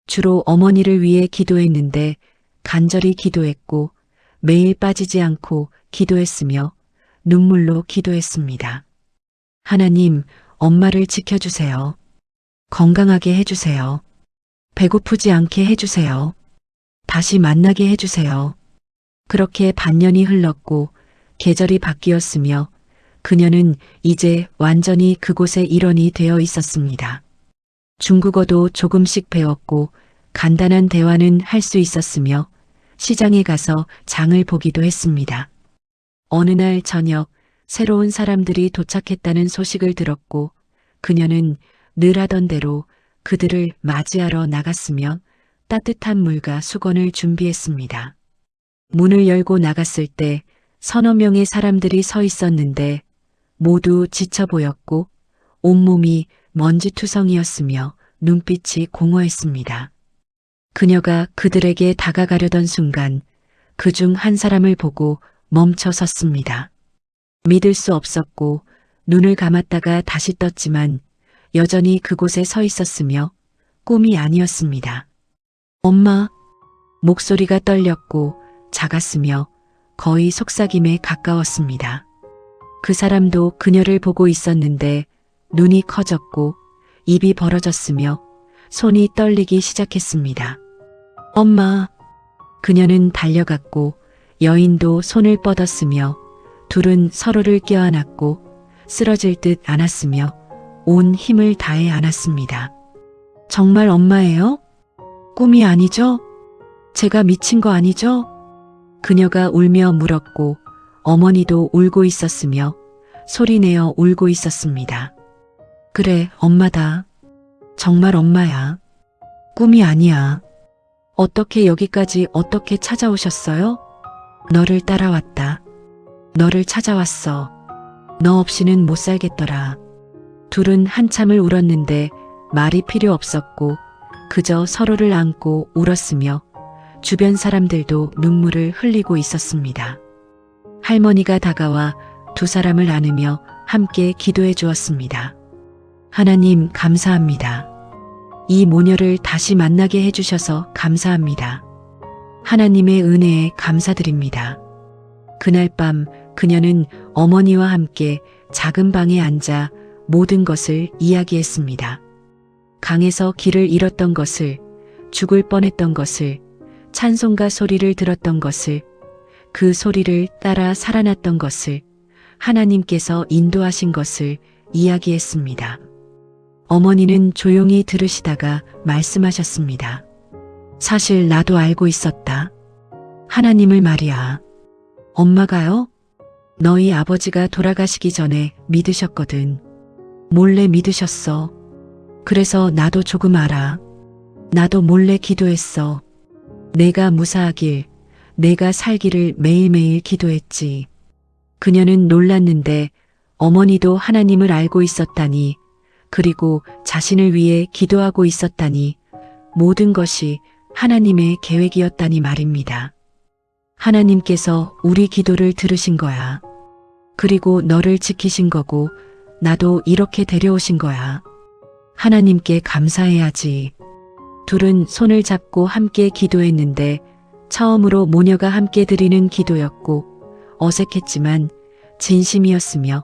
주로 어머니를 위해 기도했는데 간절히 기도했고 매일 빠지지 않고 기도했으며 눈물로 기도했습니다. 하나님, 엄마를 지켜주세요. 건강하게 해주세요. 배고프지 않게 해주세요. 다시 만나게 해주세요. 그렇게 반년이 흘렀고 계절이 바뀌었으며 그녀는 이제 완전히 그곳의 일원이 되어 있었습니다. 중국어도 조금씩 배웠고 간단한 대화는 할 수 있었으며 시장에 가서 장을 보기도 했습니다. 어느 날 저녁 새로운 사람들이 도착했다는 소식을 들었고 그녀는 늘 하던 대로 그들을 맞이하러 나갔으며 따뜻한 물과 수건을 준비했습니다. 문을 열고 나갔을 때 서너 명의 사람들이 서 있었는데 모두 지쳐 보였고 온몸이 먼지투성이었으며 눈빛이 공허했습니다. 그녀가 그들에게 다가가려던 순간 그중 한 사람을 보고 멈춰 섰습니다. 믿을 수 없었고 눈을 감았다가 다시 떴지만 여전히 그곳에 서 있었으며 꿈이 아니었습니다. 엄마, 목소리가 떨렸고 작았으며 거의 속삭임에 가까웠습니다. 그 사람도 그녀를 보고 있었는데 눈이 커졌고 입이 벌어졌으며 손이 떨리기 시작했습니다. 엄마, 그녀는 달려갔고 여인도 손을 뻗었으며 둘은 서로를 껴안았고 쓰러질 듯 안았으며 온 힘을 다해 안았습니다. 정말 엄마예요? 꿈이 아니죠? 제가 미친 거 아니죠? 그녀가 울며 물었고 어머니도 울고 있었으며 소리내어 울고 있었습니다. 그래, 엄마다. 정말 엄마야. 꿈이 아니야. 어떻게 여기까지 어떻게 찾아오셨어요? 너를 따라왔다. 너를 찾아왔어. 너 없이는 못 살겠더라. 둘은 한참을 울었는데 말이 필요 없었고 그저 서로를 안고 울었으며 주변 사람들도 눈물을 흘리고 있었습니다. 할머니가 다가와 두 사람을 안으며 함께 기도해 주었습니다. 하나님 감사합니다. 이 모녀를 다시 만나게 해주셔서 감사합니다. 하나님의 은혜에 감사드립니다. 그날 밤 그녀는 어머니와 함께 작은 방에 앉아 모든 것을 이야기했습니다. 강에서 길을 잃었던 것을, 죽을 뻔했던 것을, 찬송가 소리를 들었던 것을, 그 소리를 따라 살아났던 것을, 하나님께서 인도하신 것을 이야기했습니다. 어머니는 조용히 들으시다가 말씀하셨습니다. 사실 나도 알고 있었다. 하나님을 말이야. 엄마가요? 너희 아버지가 돌아가시기 전에 믿으셨거든. 몰래 믿으셨어. 그래서 나도 조금 알아. 나도 몰래 기도했어. 내가 무사하길, 내가 살기를 매일매일 기도했지. 그녀는 놀랐는데 어머니도 하나님을 알고 있었다니, 그리고 자신을 위해 기도하고 있었다니, 모든 것이 하나님의 계획이었다니 말입니다. 하나님께서 우리 기도를 들으신 거야. 그리고 너를 지키신 거고 나도 이렇게 데려오신 거야. 하나님께 감사해야지. 둘은 손을 잡고 함께 기도했는데 처음으로 모녀가 함께 드리는 기도였고 어색했지만 진심이었으며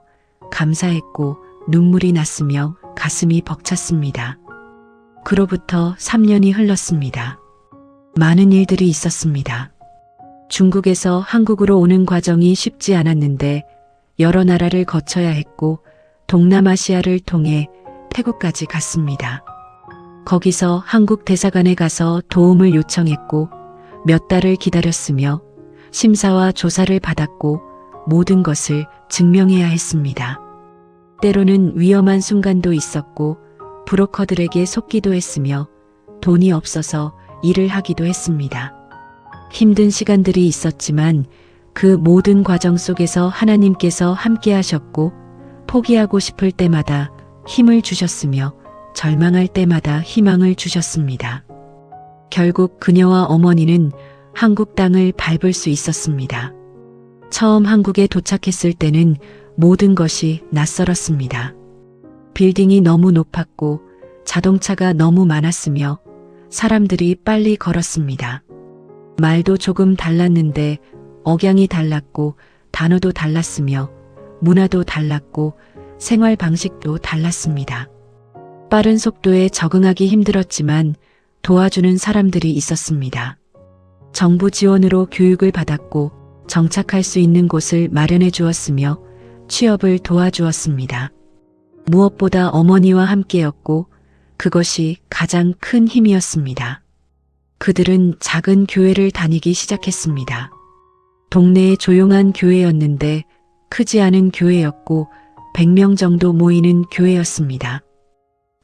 감사했고 눈물이 났으며 가슴이 벅찼습니다. 그로부터 3년이 흘렀습니다. 많은 일들이 있었습니다. 중국에서 한국으로 오는 과정이 쉽지 않았는데 여러 나라를 거쳐야 했고 동남아시아를 통해 태국까지 갔습니다. 거기서 한국 대사관에 가서 도움을 요청했고 몇 달을 기다렸으며 심사와 조사를 받았고 모든 것을 증명해야 했습니다. 때로는 위험한 순간도 있었고 브로커들에게 속기도 했으며 돈이 없어서 일을 하기도 했습니다. 힘든 시간들이 있었지만 그 모든 과정 속에서 하나님께서 함께 하셨고 포기하고 싶을 때마다 힘을 주셨으며 절망할 때마다 희망을 주셨습니다. 결국 그녀와 어머니는 한국 땅을 밟을 수 있었습니다. 처음 한국에 도착했을 때는 모든 것이 낯설었습니다. 빌딩이 너무 높았고 자동차가 너무 많았으며 사람들이 빨리 걸었습니다. 말도 조금 달랐는데 억양이 달랐고 단어도 달랐으며 문화도 달랐고 생활 방식도 달랐습니다. 빠른 속도에 적응하기 힘들었지만 도와주는 사람들이 있었습니다. 정부 지원으로 교육을 받았고 정착할 수 있는 곳을 마련해 주었으며 취업을 도와주었습니다. 무엇보다 어머니와 함께였고 그것이 가장 큰 힘이었습니다. 그들은 작은 교회를 다니기 시작했습니다. 동네의 조용한 교회였는데 크지 않은 교회였고 100명 정도 모이는 교회였습니다.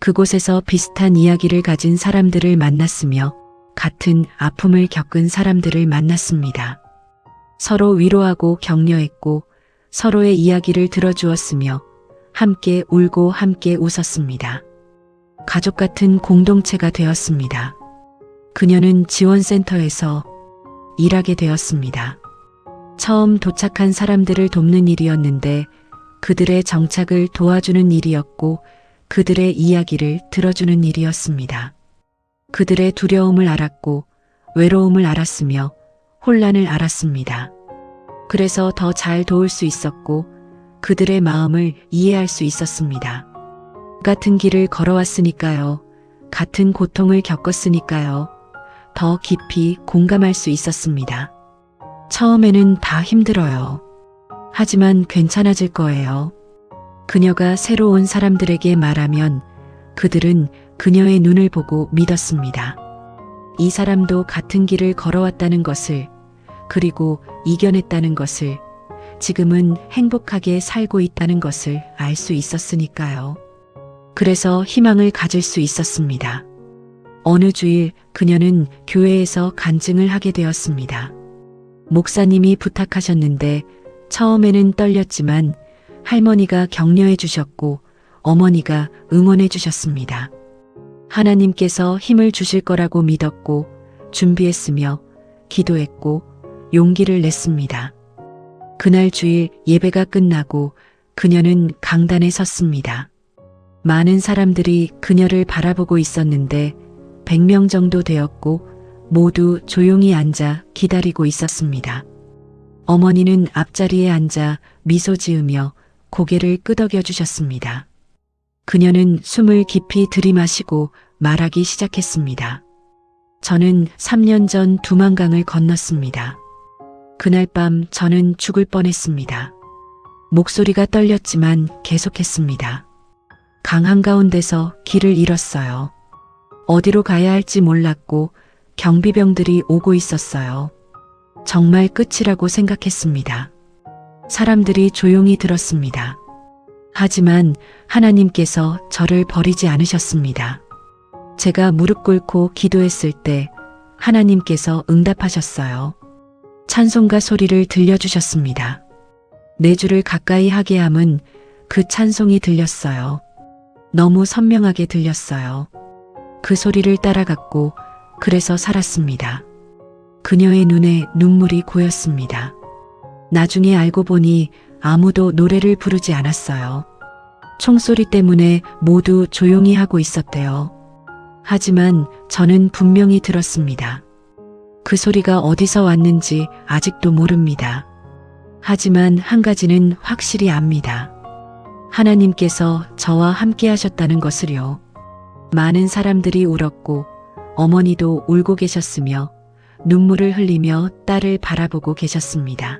그곳에서 비슷한 이야기를 가진 사람들을 만났으며 같은 아픔을 겪은 사람들을 만났습니다. 서로 위로하고 격려했고 서로의 이야기를 들어주었으며 함께 울고 함께 웃었습니다. 가족 같은 공동체가 되었습니다. 그녀는 지원센터에서 일하게 되었습니다. 처음 도착한 사람들을 돕는 일이었는데 그들의 정착을 도와주는 일이었고 그들의 이야기를 들어주는 일이었습니다. 그들의 두려움을 알았고 외로움을 알았으며 혼란을 알았습니다. 그래서 더 잘 도울 수 있었고 그들의 마음을 이해할 수 있었습니다. 같은 길을 걸어왔으니까요. 같은 고통을 겪었으니까요. 더 깊이 공감할 수 있었습니다. 처음에는 다 힘들어요. 하지만 괜찮아질 거예요. 그녀가 새로 온 사람들에게 말하면 그들은 그녀의 눈을 보고 믿었습니다. 이 사람도 같은 길을 걸어왔다는 것을, 그리고 이겨냈다는 것을, 지금은 행복하게 살고 있다는 것을 알 수 있었으니까요. 그래서 희망을 가질 수 있었습니다. 어느 주일 그녀는 교회에서 간증을 하게 되었습니다. 목사님이 부탁하셨는데 처음에는 떨렸지만 할머니가 격려해 주셨고 어머니가 응원해 주셨습니다. 하나님께서 힘을 주실 거라고 믿었고 준비했으며 기도했고 용기를 냈습니다. 그날 주일 예배가 끝나고 그녀는 강단에 섰습니다. 많은 사람들이 그녀를 바라보고 있었는데 100명 정도 되었고 모두 조용히 앉아 기다리고 있었습니다. 어머니는 앞자리에 앉아 미소 지으며 고개를 끄덕여 주셨습니다. 그녀는 숨을 깊이 들이마시고 말하기 시작했습니다. 저는 3년 전 두만강을 건넜습니다. 그날 밤 저는 죽을 뻔했습니다. 목소리가 떨렸지만 계속했습니다. 강 한가운데서 길을 잃었어요. 어디로 가야 할지 몰랐고 경비병들이 오고 있었어요. 정말 끝이라고 생각했습니다. 사람들이 조용히 들었습니다. 하지만 하나님께서 저를 버리지 않으셨습니다. 제가 무릎 꿇고 기도했을 때 하나님께서 응답하셨어요. 찬송가 소리를 들려주셨습니다. 내 주를 가까이 하게 함은 그 찬송이 들렸어요. 너무 선명하게 들렸어요. 그 소리를 따라갔고 그래서 살았습니다. 그녀의 눈에 눈물이 고였습니다. 나중에 알고 보니 아무도 노래를 부르지 않았어요. 총소리 때문에 모두 조용히 하고 있었대요. 하지만 저는 분명히 들었습니다. 그 소리가 어디서 왔는지 아직도 모릅니다. 하지만 한 가지는 확실히 압니다. 하나님께서 저와 함께 하셨다는 것을요. 많은 사람들이 울었고 어머니도 울고 계셨으며 눈물을 흘리며 딸을 바라보고 계셨습니다.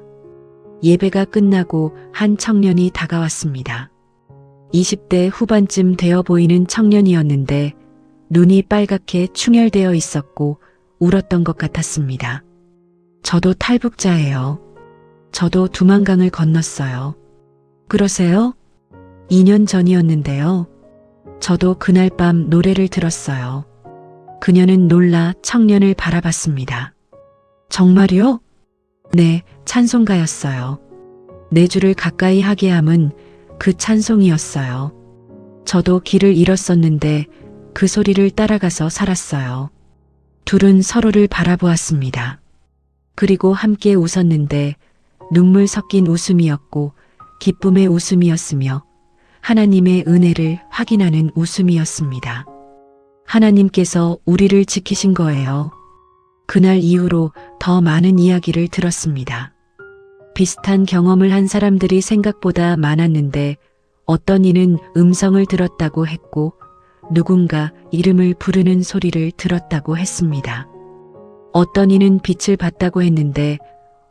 예배가 끝나고 한 청년이 다가왔습니다. 20대 후반쯤 되어 보이는 청년이었는데 눈이 빨갛게 충혈되어 있었고 울었던 것 같았습니다. 저도 탈북자예요. 저도 두만강을 건넜어요. 그러세요? 2년 전이었는데요. 저도 그날 밤 노래를 들었어요. 그녀는 놀라 청년을 바라봤습니다. 정말요? 네, 찬송가였어요. 내 주를 가까이 하게 함은 그 찬송이었어요. 저도 길을 잃었었는데 그 소리를 따라가서 살았어요. 둘은 서로를 바라보았습니다. 그리고 함께 웃었는데 눈물 섞인 웃음이었고 기쁨의 웃음이었으며 하나님의 은혜를 확인하는 웃음이었습니다. 하나님께서 우리를 지키신 거예요. 그날 이후로 더 많은 이야기를 들었습니다. 비슷한 경험을 한 사람들이 생각보다 많았는데 어떤 이는 음성을 들었다고 했고 누군가 이름을 부르는 소리를 들었다고 했습니다. 어떤 이는 빛을 봤다고 했는데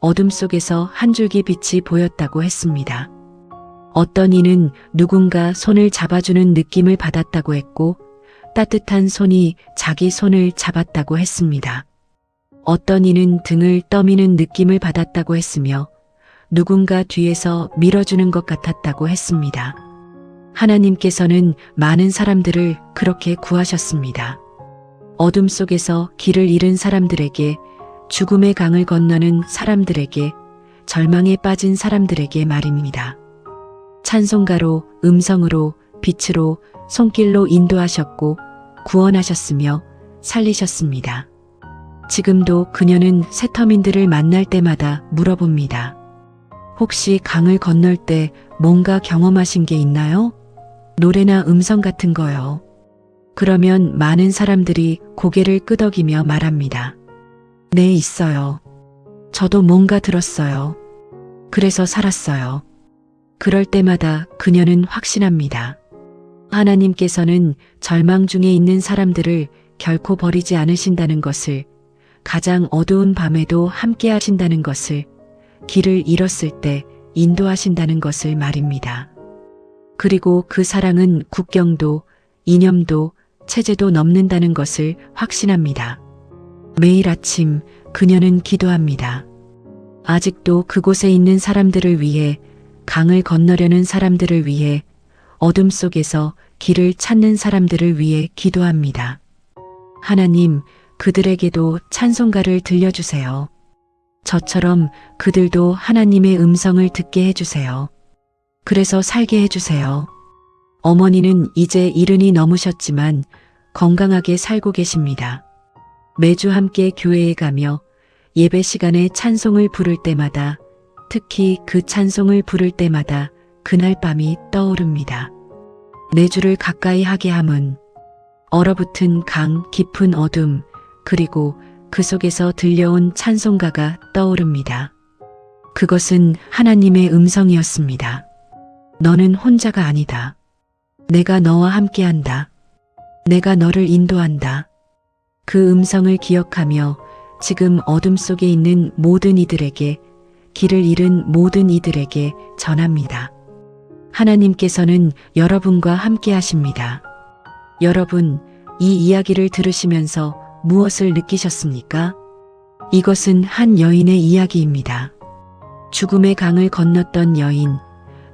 어둠 속에서 한 줄기 빛이 보였다고 했습니다. 어떤 이는 누군가 손을 잡아주는 느낌을 받았다고 했고 따뜻한 손이 자기 손을 잡았다고 했습니다. 어떤 이는 등을 떠미는 느낌을 받았다고 했으며 누군가 뒤에서 밀어주는 것 같았다고 했습니다. 하나님께서는 많은 사람들을 그렇게 구하셨습니다. 어둠 속에서 길을 잃은 사람들에게, 죽음의 강을 건너는 사람들에게, 절망에 빠진 사람들에게 말입니다. 찬송가로, 음성으로, 빛으로, 손길로 인도하셨고 구원하셨으며 살리셨습니다. 지금도 그녀는 새터민들을 만날 때마다 물어봅니다. 혹시 강을 건널 때 뭔가 경험하신 게 있나요? 노래나 음성 같은 거요. 그러면 많은 사람들이 고개를 끄덕이며 말합니다. 네, 있어요. 저도 뭔가 들었어요. 그래서 살았어요. 그럴 때마다 그녀는 확신합니다. 하나님께서는 절망 중에 있는 사람들을 결코 버리지 않으신다는 것을, 가장 어두운 밤에도 함께 하신다는 것을, 길을 잃었을 때 인도하신다는 것을 말입니다. 그리고 그 사랑은 국경도, 이념도, 체제도 넘는다는 것을 확신합니다. 매일 아침 그녀는 기도합니다. 아직도 그곳에 있는 사람들을 위해, 강을 건너려는 사람들을 위해, 어둠 속에서 길을 찾는 사람들을 위해 기도합니다. 하나님, 그들에게도 찬송가를 들려주세요. 저처럼 그들도 하나님의 음성을 듣게 해주세요. 그래서 살게 해주세요. 어머니는 이제 70이 넘으셨지만 건강하게 살고 계십니다. 매주 함께 교회에 가며 예배 시간에 찬송을 부를 때마다, 특히 그 찬송을 부를 때마다 그날 밤이 떠오릅니다. 내 주를 가까이 하게 함은, 얼어붙은 강, 깊은 어둠, 그리고 그 속에서 들려온 찬송가가 떠오릅니다. 그것은 하나님의 음성이었습니다. 너는 혼자가 아니다. 내가 너와 함께한다. 내가 너를 인도한다. 그 음성을 기억하며 지금 어둠 속에 있는 모든 이들에게, 길을 잃은 모든 이들에게 전합니다. 하나님께서는 여러분과 함께 하십니다. 여러분, 이 이야기를 들으시면서 무엇을 느끼셨습니까? 이것은 한 여인의 이야기입니다. 죽음의 강을 건넜던 여인,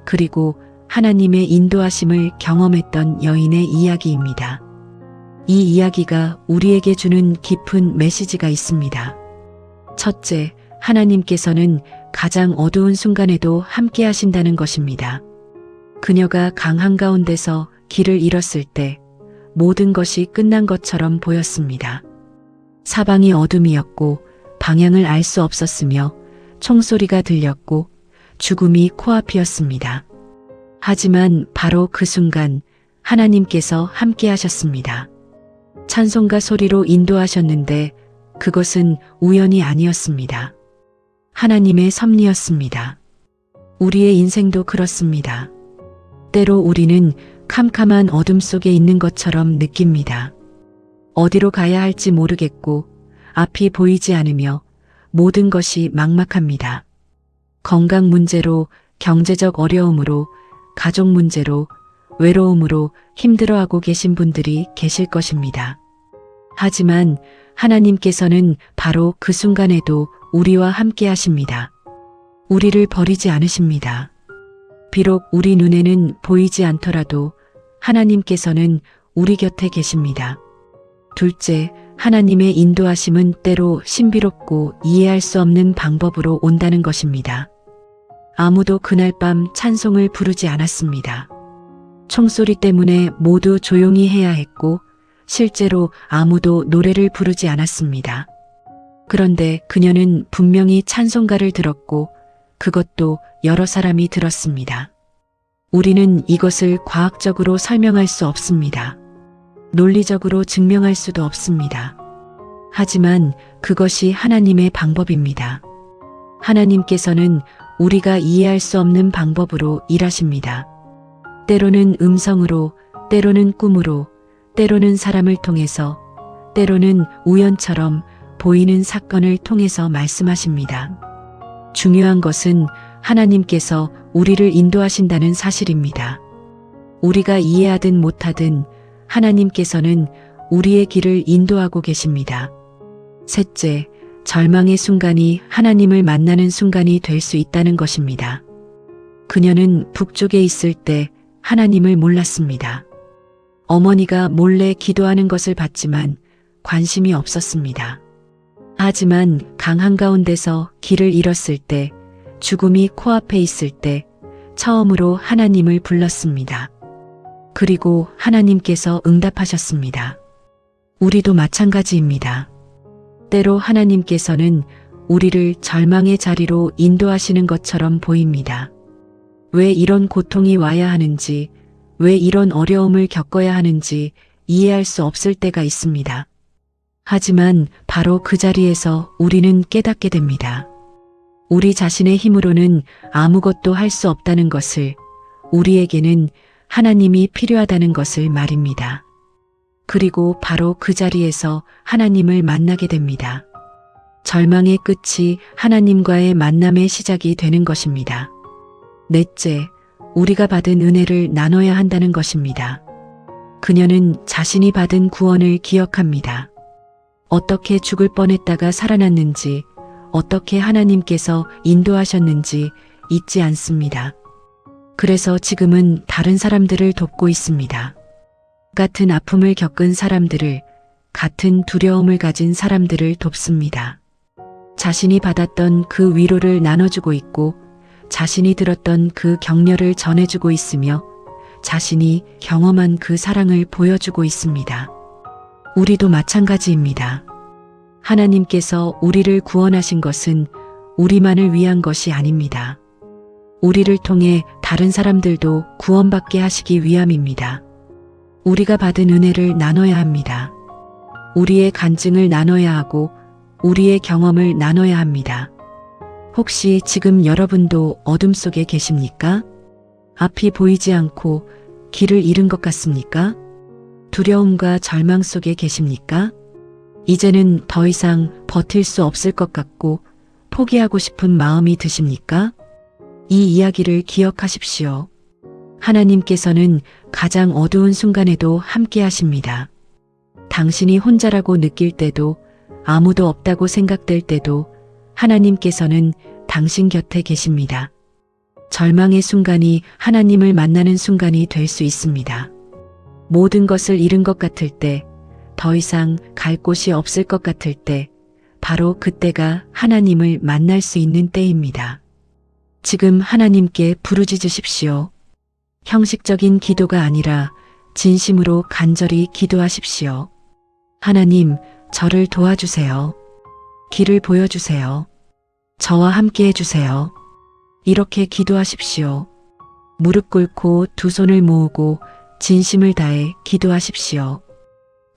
그리고 하나님의 인도하심을 경험했던 여인의 이야기입니다. 이 이야기가 우리에게 주는 깊은 메시지가 있습니다. 첫째, 하나님께서는 가장 어두운 순간에도 함께 하신다는 것입니다. 그녀가 강 한가운데서 길을 잃었을 때 모든 것이 끝난 것처럼 보였습니다. 사방이 어둠이었고 방향을 알 수 없었으며 총소리가 들렸고 죽음이 코앞이었습니다. 하지만 바로 그 순간 하나님께서 함께 하셨습니다. 찬송가 소리로 인도하셨는데 그것은 우연이 아니었습니다. 하나님의 섭리였습니다. 우리의 인생도 그렇습니다. 때로 우리는 캄캄한 어둠 속에 있는 것처럼 느낍니다. 어디로 가야 할지 모르겠고 앞이 보이지 않으며 모든 것이 막막합니다. 건강 문제로, 경제적 어려움으로, 가족 문제로, 외로움으로 힘들어하고 계신 분들이 계실 것입니다. 하지만 하나님께서는 바로 그 순간에도 우리와 함께 하십니다. 우리를 버리지 않으십니다. 비록 우리 눈에는 보이지 않더라도 하나님께서는 우리 곁에 계십니다. 둘째, 하나님의 인도하심은 때로 신비롭고 이해할 수 없는 방법으로 온다는 것입니다. 아무도 그날 밤 찬송을 부르지 않았습니다. 총소리 때문에 모두 조용히 해야 했고 실제로 아무도 노래를 부르지 않았습니다. 그런데 그녀는 분명히 찬송가를 들었고 그것도 여러 사람이 들었습니다. 우리는 이것을 과학적으로 설명할 수 없습니다. 논리적으로 증명할 수도 없습니다. 하지만 그것이 하나님의 방법입니다. 하나님께서는 우리가 이해할 수 없는 방법으로 일하십니다. 때로는 음성으로, 때로는 꿈으로, 때로는 사람을 통해서, 때로는 우연처럼 보이는 사건을 통해서 말씀하십니다. 중요한 것은 하나님께서 우리를 인도하신다는 사실입니다. 우리가 이해하든 못하든 하나님께서는 우리의 길을 인도하고 계십니다. 셋째, 절망의 순간이 하나님을 만나는 순간이 될 수 있다는 것입니다. 그녀는 북쪽에 있을 때 하나님을 몰랐습니다. 어머니가 몰래 기도하는 것을 봤지만 관심이 없었습니다. 하지만 강 한가운데서 길을 잃었을 때, 죽음이 코앞에 있을 때 처음으로 하나님을 불렀습니다. 그리고 하나님께서 응답하셨습니다. 우리도 마찬가지입니다. 때로 하나님께서는 우리를 절망의 자리로 인도하시는 것처럼 보입니다. 왜 이런 고통이 와야 하는지, 왜 이런 어려움을 겪어야 하는지 이해할 수 없을 때가 있습니다. 하지만 바로 그 자리에서 우리는 깨닫게 됩니다. 우리 자신의 힘으로는 아무것도 할 수 없다는 것을, 우리에게는 하나님이 필요하다는 것을 말입니다. 그리고 바로 그 자리에서 하나님을 만나게 됩니다. 절망의 끝이 하나님과의 만남의 시작이 되는 것입니다. 넷째, 우리가 받은 은혜를 나눠야 한다는 것입니다. 그녀는 자신이 받은 구원을 기억합니다. 어떻게 죽을 뻔했다가 살아났는지, 어떻게 하나님께서 인도하셨는지 잊지 않습니다. 그래서 지금은 다른 사람들을 돕고 있습니다. 같은 아픔을 겪은 사람들을, 같은 두려움을 가진 사람들을 돕습니다. 자신이 받았던 그 위로를 나눠주고 있고, 자신이 들었던 그 격려를 전해주고 있으며, 자신이 경험한 그 사랑을 보여주고 있습니다. 우리도 마찬가지입니다. 하나님께서 우리를 구원하신 것은 우리만을 위한 것이 아닙니다. 우리를 통해 다른 사람들도 구원받게 하시기 위함입니다. 우리가 받은 은혜를 나눠야 합니다. 우리의 간증을 나눠야 하고 우리의 경험을 나눠야 합니다. 혹시 지금 여러분도 어둠 속에 계십니까? 앞이 보이지 않고 길을 잃은 것 같습니까? 두려움과 절망 속에 계십니까? 이제는 더 이상 버틸 수 없을 것 같고 포기하고 싶은 마음이 드십니까? 이 이야기를 기억하십시오. 하나님께서는 가장 어두운 순간에도 함께 하십니다. 당신이 혼자라고 느낄 때도, 아무도 없다고 생각될 때도 하나님께서는 당신 곁에 계십니다. 절망의 순간이 하나님을 만나는 순간이 될 수 있습니다. 모든 것을 잃은 것 같을 때, 더 이상 갈 곳이 없을 것 같을 때, 바로 그때가 하나님을 만날 수 있는 때입니다. 지금 하나님께 부르짖으십시오. 형식적인 기도가 아니라 진심으로 간절히 기도하십시오. 하나님, 저를 도와주세요. 길을 보여주세요. 저와 함께 해주세요. 이렇게 기도하십시오. 무릎 꿇고 두 손을 모으고 진심을 다해 기도하십시오.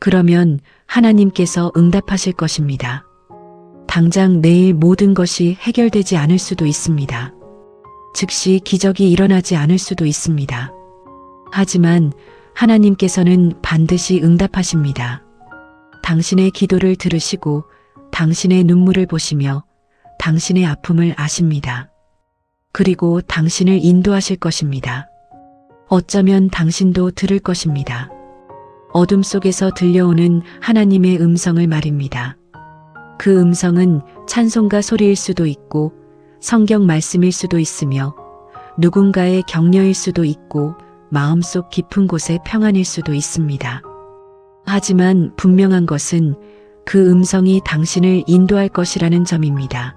그러면 하나님께서 응답하실 것입니다. 당장 내일 모든 것이 해결되지 않을 수도 있습니다. 즉시 기적이 일어나지 않을 수도 있습니다. 하지만 하나님께서는 반드시 응답하십니다. 당신의 기도를 들으시고 당신의 눈물을 보시며 당신의 아픔을 아십니다. 그리고 당신을 인도하실 것입니다. 어쩌면 당신도 들을 것입니다. 어둠 속에서 들려오는 하나님의 음성을 말입니다. 그 음성은 찬송가 소리일 수도 있고 성경 말씀일 수도 있으며 누군가의 격려일 수도 있고 마음속 깊은 곳의 평안일 수도 있습니다. 하지만 분명한 것은 그 음성이 당신을 인도할 것이라는 점입니다.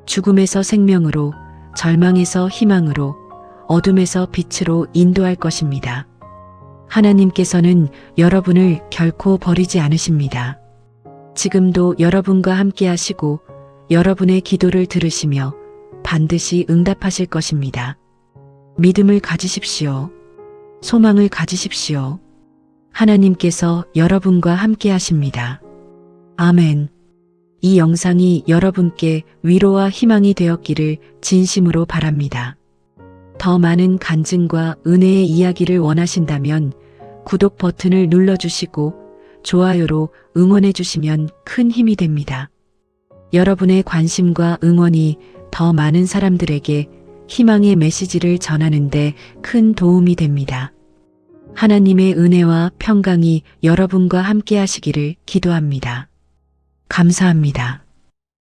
죽음에서 생명으로, 절망에서 희망으로, 어둠에서 빛으로 인도할 것입니다. 하나님께서는 여러분을 결코 버리지 않으십니다. 지금도 여러분과 함께 하시고 여러분의 기도를 들으시며 반드시 응답하실 것입니다. 믿음을 가지십시오. 소망을 가지십시오. 하나님께서 여러분과 함께 하십니다. 아멘. 이 영상이 여러분께 위로와 희망이 되었기를 진심으로 바랍니다. 더 많은 간증과 은혜의 이야기를 원하신다면 구독 버튼을 눌러주시고 좋아요로 응원해 주시면 큰 힘이 됩니다. 여러분의 관심과 응원이 더 많은 사람들에게 희망의 메시지를 전하는데 큰 도움이 됩니다. 하나님의 은혜와 평강이 여러분과 함께 하시기를 기도합니다. 감사합니다.